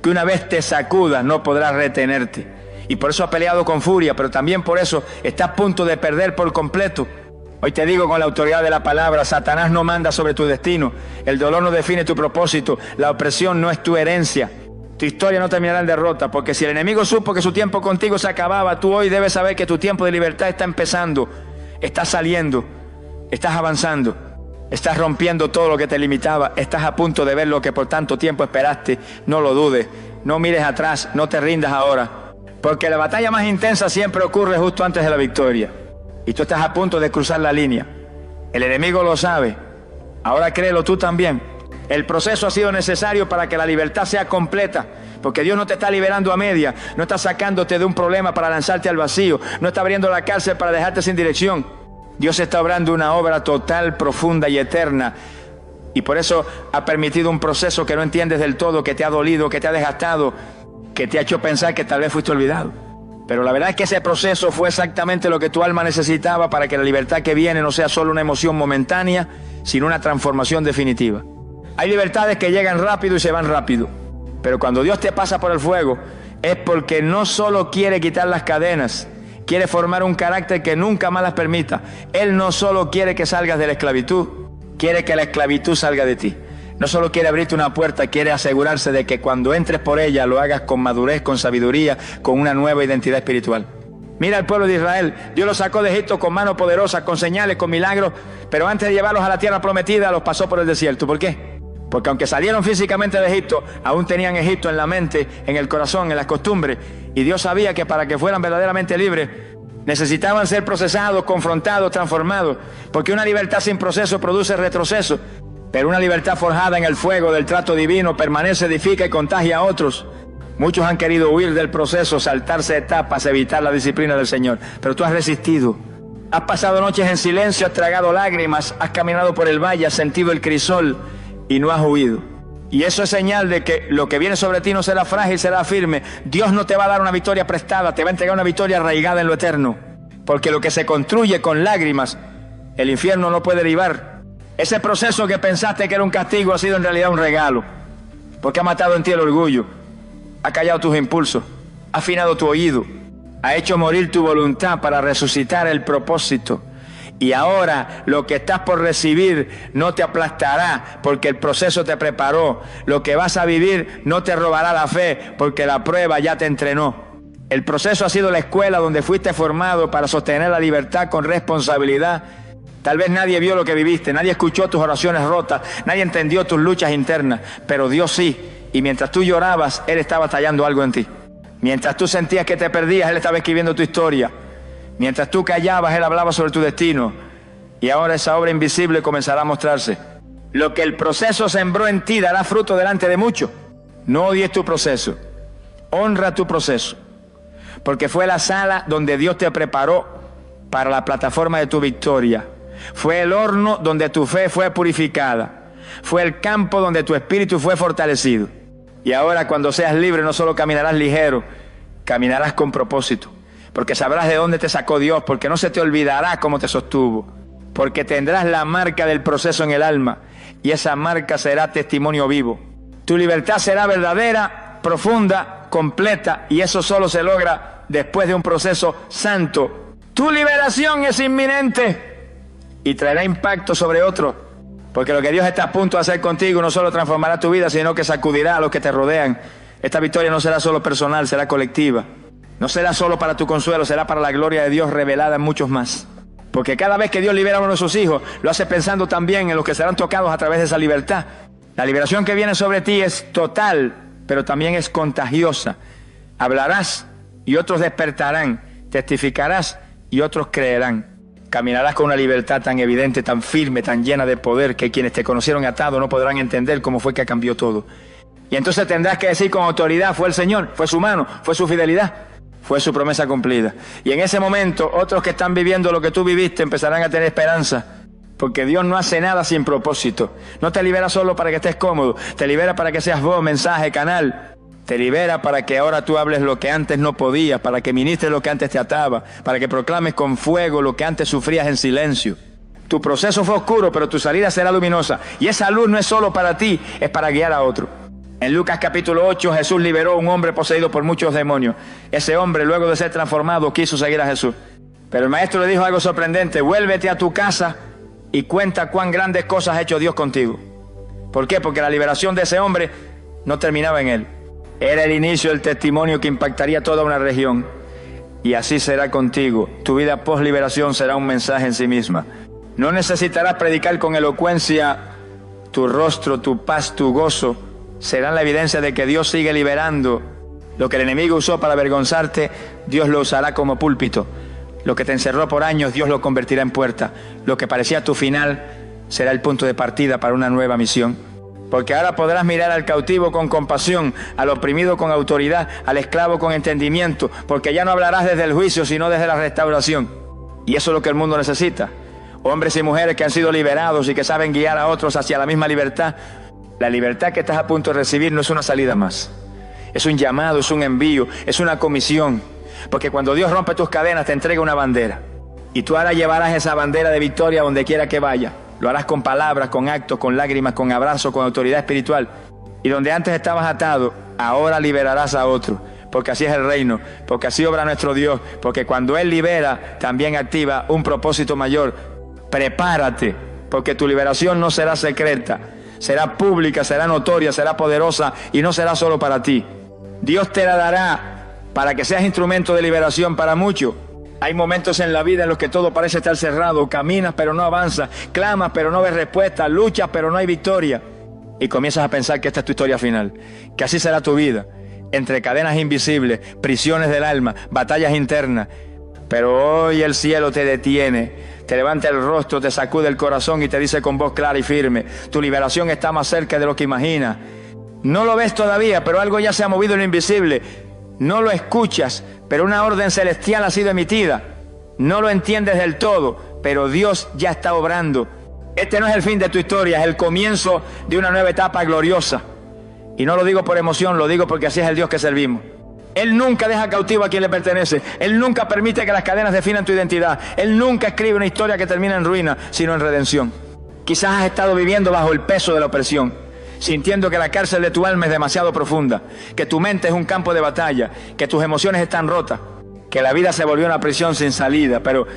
A: que una vez te sacudas no podrá retenerte. Y por eso ha peleado con furia, pero también por eso está a punto de perder por completo. Hoy te digo con la autoridad de la palabra, Satanás no manda sobre tu destino, el dolor no define tu propósito, la opresión no es tu herencia. Tu historia no terminará en derrota, porque si el enemigo supo que su tiempo contigo se acababa, tú hoy debes saber que tu tiempo de libertad está empezando. Estás saliendo, estás avanzando, estás rompiendo todo lo que te limitaba, estás a punto de ver lo que por tanto tiempo esperaste. No lo dudes, no mires atrás, no te rindas ahora, porque la batalla más intensa siempre ocurre justo antes de la victoria. Y tú estás a punto de cruzar la línea. El enemigo lo sabe, ahora créelo tú también. El proceso ha sido necesario para que la libertad sea completa, porque Dios no te está liberando a media, no está sacándote de un problema para lanzarte al vacío, no está abriendo la cárcel para dejarte sin dirección. Dios está obrando una obra total, profunda y eterna, y por eso ha permitido un proceso que no entiendes del todo, que te ha dolido, que te ha desgastado, que te ha hecho pensar que tal vez fuiste olvidado. Pero la verdad es que ese proceso fue exactamente lo que tu alma necesitaba para que la libertad que viene no sea solo una emoción momentánea, sino una transformación definitiva. Hay libertades que llegan rápido y se van rápido. Pero cuando Dios te pasa por el fuego, es porque no solo quiere quitar las cadenas, quiere formar un carácter que nunca más las permita. Él no solo quiere que salgas de la esclavitud, quiere que la esclavitud salga de ti. No solo quiere abrirte una puerta, quiere asegurarse de que cuando entres por ella lo hagas con madurez, con sabiduría, con una nueva identidad espiritual. Mira al pueblo de Israel, Dios los sacó de Egipto con mano poderosa, con señales, con milagros, pero antes de llevarlos a la tierra prometida los pasó por el desierto. ¿Por qué? Porque aunque salieron físicamente de Egipto, aún tenían Egipto en la mente, en el corazón, en las costumbres. Y Dios sabía que para que fueran verdaderamente libres, necesitaban ser procesados, confrontados, transformados. Porque una libertad sin proceso produce retroceso. Pero una libertad forjada en el fuego del trato divino permanece, edifica y contagia a otros. Muchos han querido huir del proceso, saltarse etapas, evitar la disciplina del Señor. Pero tú has resistido. Has pasado noches en silencio, has tragado lágrimas, has caminado por el valle, has sentido el crisol y no has huido. Y eso es señal de que lo que viene sobre ti no será frágil, será firme. Dios no te va a dar una victoria prestada, te va a entregar una victoria arraigada en lo eterno. Porque lo que se construye con lágrimas El infierno no puede derivar. Ese proceso que pensaste que era un castigo ha sido en realidad un regalo, porque ha matado en ti el orgullo, ha callado tus impulsos, ha afinado tu oído, ha hecho morir tu voluntad para resucitar el propósito. Y ahora lo que estás por recibir no te aplastará, porque el proceso te preparó. Lo que vas a vivir no te robará la fe, porque la prueba ya te entrenó. El proceso ha sido la escuela donde fuiste formado para sostener la libertad con responsabilidad. Tal vez nadie vio lo que viviste, nadie escuchó tus oraciones rotas, nadie entendió tus luchas internas, pero Dios sí. Y mientras tú llorabas, Él estaba tallando algo en ti. Mientras tú sentías que te perdías, Él estaba escribiendo tu historia. Mientras tú callabas, Él hablaba sobre tu destino. Y ahora esa obra invisible comenzará a mostrarse. Lo que el proceso sembró en ti dará fruto delante de muchos. No odies tu proceso. Honra tu proceso. Porque fue la sala donde Dios te preparó para la plataforma de tu victoria. Fue el horno donde tu fe fue purificada. Fue el campo donde tu espíritu fue fortalecido. Y ahora, cuando seas libre, no solo caminarás ligero, caminarás con propósito. Porque sabrás de dónde te sacó Dios, porque no se te olvidará cómo te sostuvo, porque tendrás la marca del proceso en el alma, y esa marca será testimonio vivo. Tu libertad será verdadera, profunda, completa, y eso solo se logra después de un proceso santo. Tu liberación es inminente y traerá impacto sobre otros, porque lo que Dios está a punto de hacer contigo no solo transformará tu vida, sino que sacudirá a los que te rodean. Esta victoria no será solo personal, será colectiva. No será solo para tu consuelo, será para la gloria de Dios revelada en muchos más. Porque cada vez que Dios libera a uno de sus hijos, lo hace pensando también en los que serán tocados a través de esa libertad. La liberación que viene sobre ti es total, pero también es contagiosa. Hablarás y otros despertarán, testificarás y otros creerán. Caminarás con una libertad tan evidente, tan firme, tan llena de poder, que quienes te conocieron atado no podrán entender cómo fue que cambió todo. Y entonces tendrás que decir con autoridad: fue el Señor, fue su mano, fue su fidelidad, fue su promesa cumplida. Y en ese momento, otros que están viviendo lo que tú viviste empezarán a tener esperanza, porque Dios no hace nada sin propósito. No te libera solo para que estés cómodo, te libera para que seas voz, mensaje, canal. Te libera para que ahora tú hables lo que antes no podías, para que ministres lo que antes te ataba, para que proclames con fuego lo que antes sufrías en silencio. Tu proceso fue oscuro, pero tu salida será luminosa. Y esa luz no es solo para ti, es para guiar a otro. En Lucas capítulo 8, Jesús liberó a un hombre poseído por muchos demonios. Ese hombre, luego de ser transformado, quiso seguir a Jesús. Pero el maestro le dijo algo sorprendente: vuélvete a tu casa y cuenta cuán grandes cosas ha hecho Dios contigo. ¿Por qué? Porque la liberación de ese hombre no terminaba en él. Era el inicio del testimonio que impactaría toda una región. Y así será contigo. Tu vida post-liberación será un mensaje en sí misma. No necesitarás predicar con elocuencia. Tu rostro, tu paz, tu gozo serán la evidencia de que Dios sigue liberando. Lo que el enemigo usó para avergonzarte, Dios lo usará como púlpito. Lo que te encerró por años, Dios lo convertirá en puerta. Lo que parecía tu final será el punto de partida para una nueva misión. Porque ahora podrás mirar al cautivo con compasión, al oprimido con autoridad, al esclavo con entendimiento, porque ya no hablarás desde el juicio, sino desde la restauración. Y eso es lo que el mundo necesita. Hombres y mujeres que han sido liberados y que saben guiar a otros hacia la misma libertad. La libertad que estás a punto de recibir no es una salida más. Es un llamado, es un envío, es una comisión. Porque cuando Dios rompe tus cadenas, te entrega una bandera. Y tú ahora llevarás esa bandera de victoria donde quiera que vaya. Lo harás con palabras, con actos, con lágrimas, con abrazos, con autoridad espiritual. Y donde antes estabas atado, ahora liberarás a otro. Porque así es el reino, porque así obra nuestro Dios. Porque cuando Él libera, también activa un propósito mayor. Prepárate, porque tu liberación no será secreta. Será pública, será notoria, será poderosa y no será solo para ti. Dios te la dará para que seas instrumento de liberación para muchos. Hay momentos en la vida en los que todo parece estar cerrado. Caminas pero no avanzas, clamas pero no ves respuesta, luchas pero no hay victoria. Y comienzas a pensar que esta es tu historia final, que así será tu vida, entre cadenas invisibles, prisiones del alma, batallas internas. Pero hoy el cielo te detiene, te levanta el rostro, te sacude el corazón y te dice con voz clara y firme: tu liberación está más cerca de lo que imaginas. No lo ves todavía, pero algo ya se ha movido en lo invisible. No lo escuchas, pero una orden celestial ha sido emitida. No lo entiendes del todo, pero Dios ya está obrando. Este no es el fin de tu historia, es el comienzo de una nueva etapa gloriosa. Y no lo digo por emoción, lo digo porque así es el Dios que servimos. Él nunca deja cautivo a quien le pertenece. Él nunca permite que las cadenas definan tu identidad. Él nunca escribe una historia que termina en ruina, sino en redención. Quizás has estado viviendo bajo el peso de la opresión, sintiendo que la cárcel de tu alma es demasiado profunda, que tu mente es un campo de batalla, que tus emociones están rotas, que la vida se volvió una prisión sin salida. Pero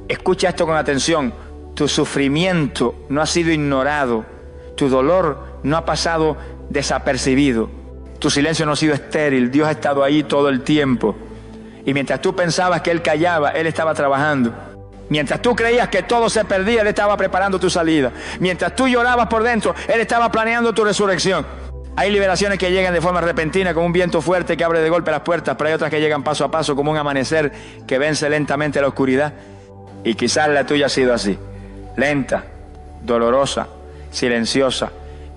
A: escucha esto con atención: tu sufrimiento no ha sido ignorado, tu dolor no ha pasado desapercibido, tu silencio no ha sido estéril. Dios ha estado ahí todo el tiempo. Y mientras tú pensabas que Él callaba, Él estaba trabajando. Mientras tú creías que todo se perdía, Él estaba preparando tu salida. Mientras tú llorabas por dentro, Él estaba planeando tu resurrección. Hay liberaciones que llegan de forma repentina, como un viento fuerte que abre de golpe las puertas, pero hay otras que llegan paso a paso, como un amanecer que vence lentamente la oscuridad. Y quizás la tuya ha sido así: lenta, dolorosa, silenciosa,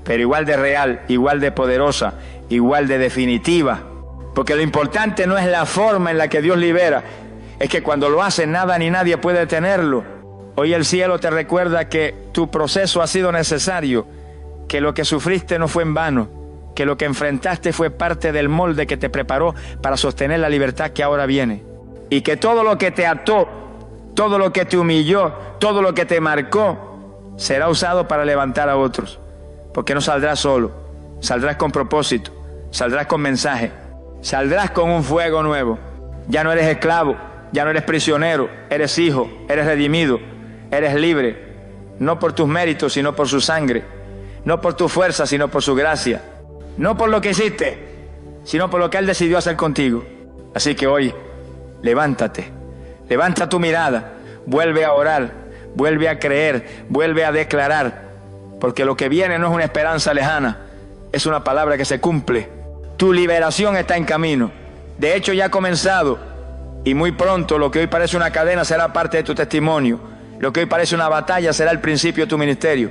A: pero igual de real, igual de poderosa, igual de definitiva. Porque lo importante no es la forma en la que Dios libera, es que cuando lo hace, nada ni nadie puede detenerlo. Hoy el cielo te recuerda que tu proceso ha sido necesario, que lo que sufriste no fue en vano, que lo que enfrentaste fue parte del molde que te preparó para sostener la libertad que ahora viene. Y que todo lo que te ató, todo lo que te humilló, todo lo que te marcó, será usado para levantar a otros. Porque no saldrás solo, saldrás con propósito, saldrás con mensaje, saldrás con un fuego nuevo. Ya no eres esclavo, ya no eres prisionero, eres hijo, eres redimido, eres libre, no por tus méritos, sino por su sangre, no por tu fuerza, sino por su gracia, no por lo que hiciste, sino por lo que Él decidió hacer contigo. Así que hoy, levántate, levanta tu mirada, vuelve a orar, vuelve a creer, vuelve a declarar, porque lo que viene no es una esperanza lejana, es una palabra que se cumple. Tu liberación está en camino, de hecho ya ha comenzado. Y muy pronto lo que hoy parece una cadena será parte de tu testimonio. Lo que hoy parece una batalla será el principio de tu ministerio.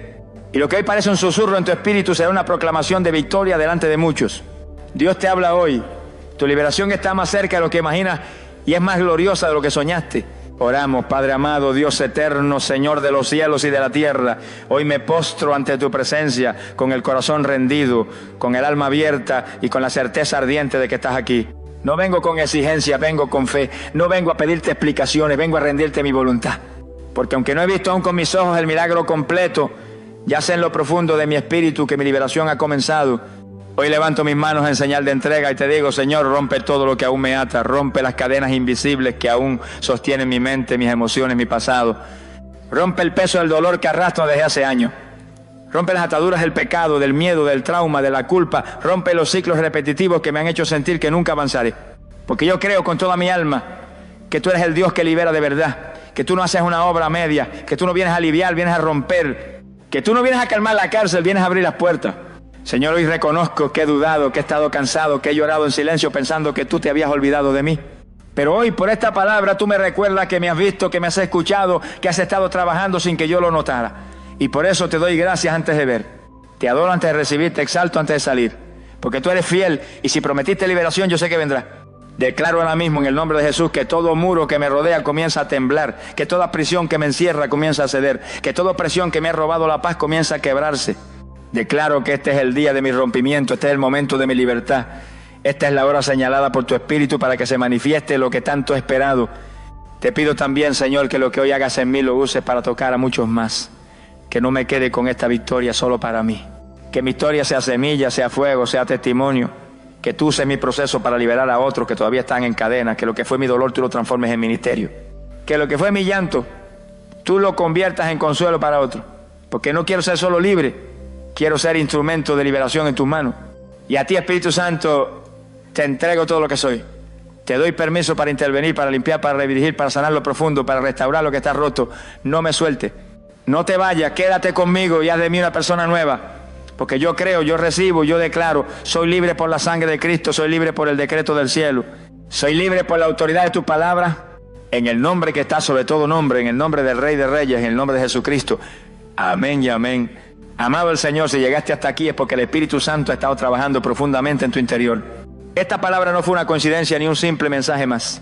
A: Y lo que hoy parece un susurro en tu espíritu será una proclamación de victoria delante de muchos. Dios te habla hoy. Tu liberación está más cerca de lo que imaginas y es más gloriosa de lo que soñaste. Oramos: Padre amado, Dios eterno, Señor de los cielos y de la tierra, hoy me postro ante tu presencia con el corazón rendido, con el alma abierta y con la certeza ardiente de que estás aquí. No vengo con exigencia, vengo con fe. No vengo a pedirte explicaciones, vengo a rendirte mi voluntad. Porque aunque no he visto aún con mis ojos el milagro completo, ya sé en lo profundo de mi espíritu que mi liberación ha comenzado. Hoy levanto mis manos en señal de entrega y te digo: Señor, rompe todo lo que aún me ata, rompe las cadenas invisibles que aún sostienen mi mente, mis emociones, mi pasado. Rompe el peso del dolor que arrastro desde hace años. Rompe las ataduras del pecado, del miedo, del trauma, de la culpa. Rompe los ciclos repetitivos que me han hecho sentir que nunca avanzaré. Porque yo creo con toda mi alma que tú eres el Dios que libera de verdad, que tú no haces una obra media, que tú no vienes a aliviar, vienes a romper, que tú no vienes a calmar la cárcel, vienes a abrir las puertas. Señor, hoy reconozco que he dudado, que he estado cansado, que he llorado en silencio pensando que tú te habías olvidado de mí. Pero hoy por esta palabra tú me recuerdas que me has visto, que me has escuchado, que has estado trabajando sin que yo lo notara. Y por eso te doy gracias antes de ver. Te adoro antes de recibir, te exalto antes de salir. Porque tú eres fiel y si prometiste liberación yo sé que vendrá. Declaro ahora mismo en el nombre de Jesús que todo muro que me rodea comienza a temblar, que toda prisión que me encierra comienza a ceder, que toda opresión que me ha robado la paz comienza a quebrarse. Declaro que este es el día de mi rompimiento, este es el momento de mi libertad. Esta es la hora señalada por tu Espíritu para que se manifieste lo que tanto he esperado. Te pido también, Señor, que lo que hoy hagas en mí lo uses para tocar a muchos más. Que no me quede con esta victoria solo para mí. Que mi historia sea semilla, sea fuego, sea testimonio. Que tú uses mi proceso para liberar a otros que todavía están en cadena. Que lo que fue mi dolor tú lo transformes en ministerio. Que lo que fue mi llanto tú lo conviertas en consuelo para otros. Porque no quiero ser solo libre, quiero ser instrumento de liberación en tus manos. Y a ti, Espíritu Santo, te entrego todo lo que soy. Te doy permiso para intervenir, para limpiar, para redirigir, para sanar lo profundo, para restaurar lo que está roto. No me sueltes. No te vayas, quédate conmigo y haz de mí una persona nueva. Porque yo creo, yo recibo, yo declaro, soy libre por la sangre de Cristo, soy libre por el decreto del cielo. Soy libre por la autoridad de tu palabra, en el nombre que está sobre todo nombre, en el nombre del Rey de Reyes, en el nombre de Jesucristo. Amén y amén. Amado el Señor, si llegaste hasta aquí es porque el Espíritu Santo ha estado trabajando profundamente en tu interior. Esta palabra no fue una coincidencia ni un simple mensaje más.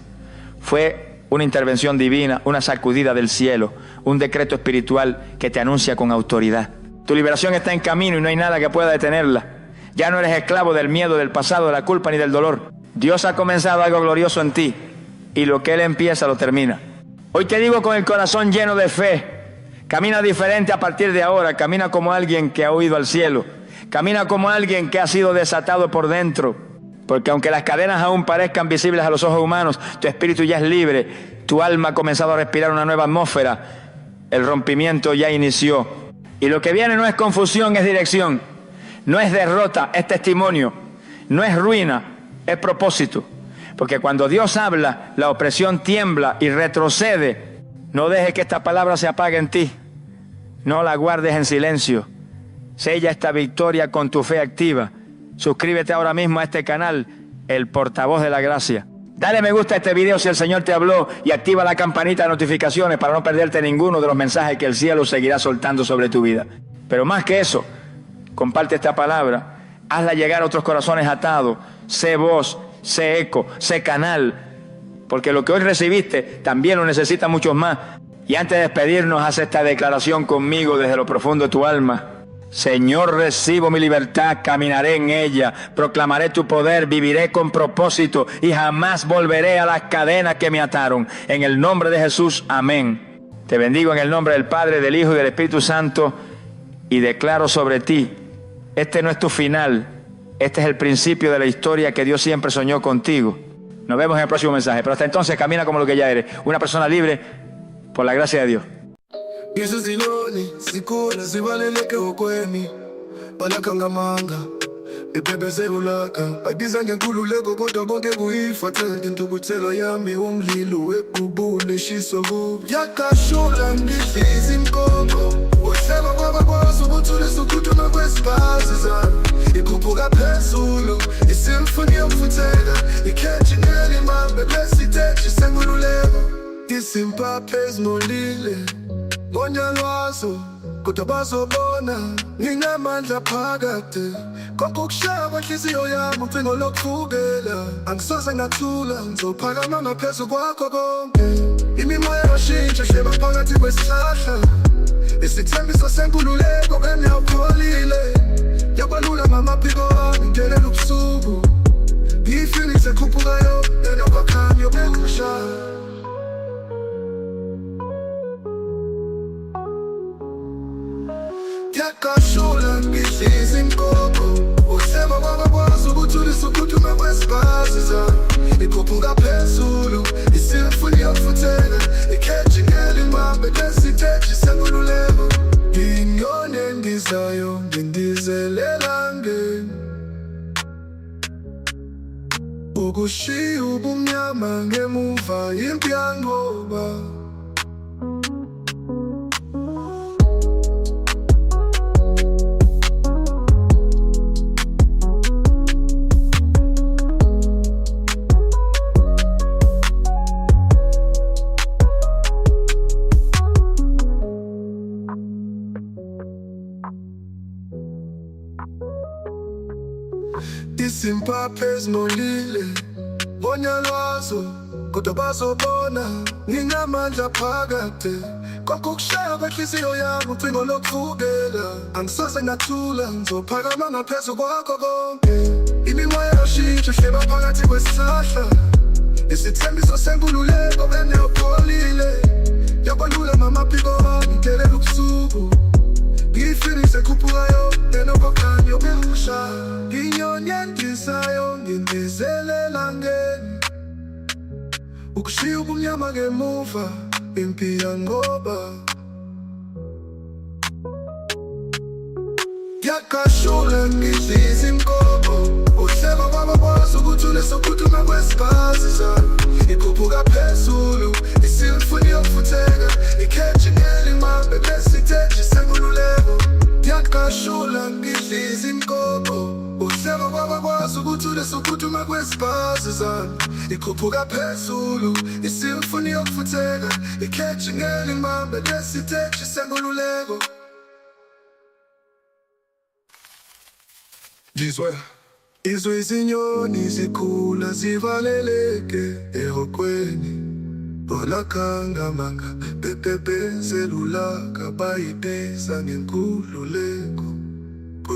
A: Fue una intervención divina, una sacudida del cielo, un decreto espiritual que te anuncia con autoridad. Tu liberación está en camino y no hay nada que pueda detenerla. Ya no eres esclavo del miedo, del pasado, de la culpa ni del dolor. Dios ha comenzado algo glorioso en ti y lo que Él empieza lo termina. Hoy te digo con el corazón lleno de fe, camina diferente a partir de ahora, camina como alguien que ha huido al cielo, camina como alguien que ha sido desatado por dentro, porque aunque las cadenas aún parezcan visibles a los ojos humanos, tu espíritu ya es libre, tu alma ha comenzado a respirar una nueva atmósfera, el rompimiento ya inició. Y lo que viene no es confusión, es dirección, no es derrota, es testimonio, no es ruina, es propósito. Porque cuando Dios habla, la opresión tiembla y retrocede. No dejes que esta palabra se apague en ti. No la guardes en silencio. Sella esta victoria con tu fe activa. Suscríbete ahora mismo a este canal, El Portavoz de la Gracia. Dale me gusta a este video si el Señor te habló y activa la campanita de notificaciones para no perderte ninguno de los mensajes que el cielo seguirá soltando sobre tu vida. Pero más que eso, comparte esta palabra, hazla llegar a otros corazones atados. Sé voz, sé eco, sé canal, porque lo que hoy recibiste también lo necesitan muchos más. Y antes de despedirnos, haz esta declaración conmigo desde lo profundo de tu alma. Señor, recibo mi libertad, caminaré en ella, proclamaré tu poder, viviré con propósito y jamás volveré a las cadenas que me ataron. En el nombre de Jesús, amén. Te bendigo en el nombre del Padre, del Hijo y del Espíritu Santo y declaro sobre ti, este no es tu final, este es el principio de la historia que Dios siempre soñó contigo. Nos vemos en el próximo mensaje, pero hasta entonces camina como lo que ya eres, una persona libre por la gracia de Dios.
B: Ngizo ziloni sikhona zibaleleke okweni balakangamanga iphephe ulaka ayibiza ngenkululeko kodwa bonke kuyifa thela intukuthelo yami umlilo webhubule shiso kubi yakashula ngidliza inkoko uhleba kwabakwazi ukuthulisa ukuthuthuma kwesibazi zami ikhuphuka phezulu isimfoni yomfutheka ikhetshingeli mambe besiteji senkululeko isimpaphe ezimolile Ngonyalwazo, kodwa bazobona nginamandla phakade konke ukushaya kwenhliziyo yami ucingo lokuvukela angisoze ngathula ngizophakama ngaphezu kwakho konke imimoya yashintsha hleba phakathi kwesihlahla isithembiso senkululeko engiyawupholile yabalula ngamaphiko wami ngelela ubusuku i-Phoenix ekhuphukayo enokwakhanya yokukusha yakashula ngidliza inkoko uhleba kwabakwazi ukuthulisa ukuthuthuma kwesibazi zami ikhuphuka phezulu isimfuni yokufutheka ikhetshingeli mambe lesiteji senkululeko inyoni endizayo ngindizelela ngeni ukushiya ubumnyama ngemuva impi yanqoba isimpaphe ezimolile ngonyalwazo kodwa bazobona nginamandla phakade konke ukushaya kwenhliziyo yami ucingo lokuvukela angisoze ngathula ngizophakama ngaphezu kwakho konke imimoya yashintsha hleba phakathi kwesihlahla isithembiso senkululeko engiyawupholile yabalula ngamaphiko wami ngelela ubusuku i-Phoenix ekhuphukayo enokwakhanya yokukusha inyoni endizayo ngindizelela ngeni ukushiya ubumnyama ngemuva impi yanqoba yakashula ngidliza inkoko uhleba kwabakwazi ukuthulisa ukuthuthuma kwesibazi zami ikhuphuka phezulu isimfuni yokufutheka ikhetshingeli mambe lesiteji senkululeko yakashula ngidliza inkoko uhleba kwabakwazi ukuthulisa ukuthuthuma kwesibazi zami ikhuphuka phezulu isimfuni yokufutheka ikhetshingeli mambe lesiteji senkululeko izwe izinyoni zikhula zivaleleke ehokweni balakangamanga bepepe zelulaka bayibeza ngenkululeko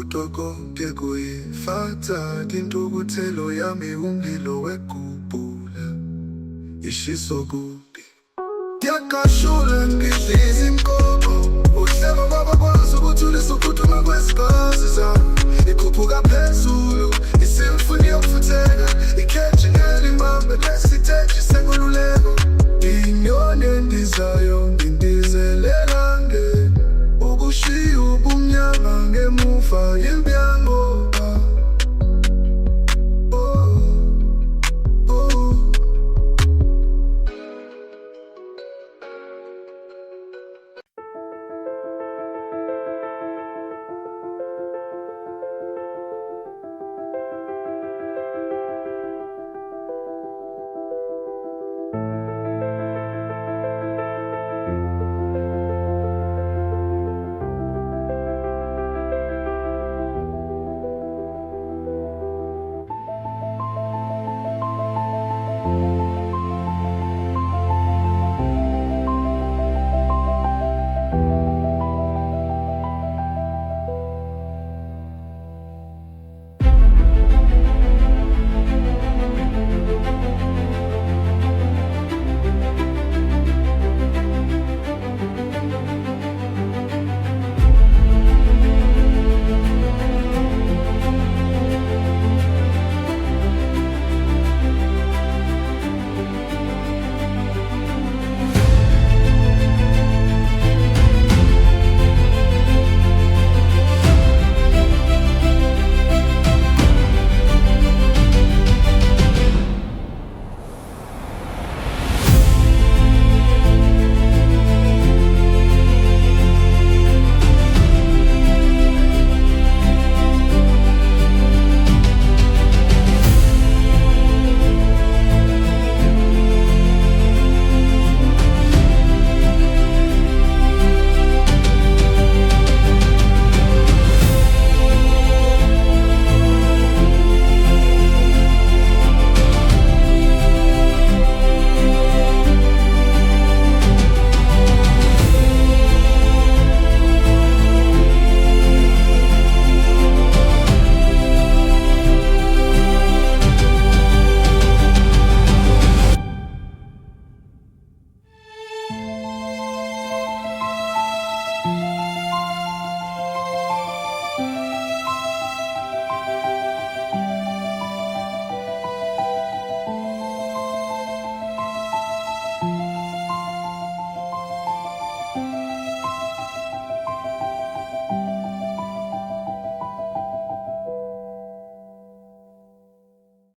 B: Kodwa konke kuyifata intukuthelo yami umlilo wekhuphula ishiso kubi. Yakashula ngidliza inkomo uhlelo babakwazi ukuthulisa ukuphuthuma kwesigazi zami. Ikhuphuka phezulu isimfuni yokufutheka ikhetha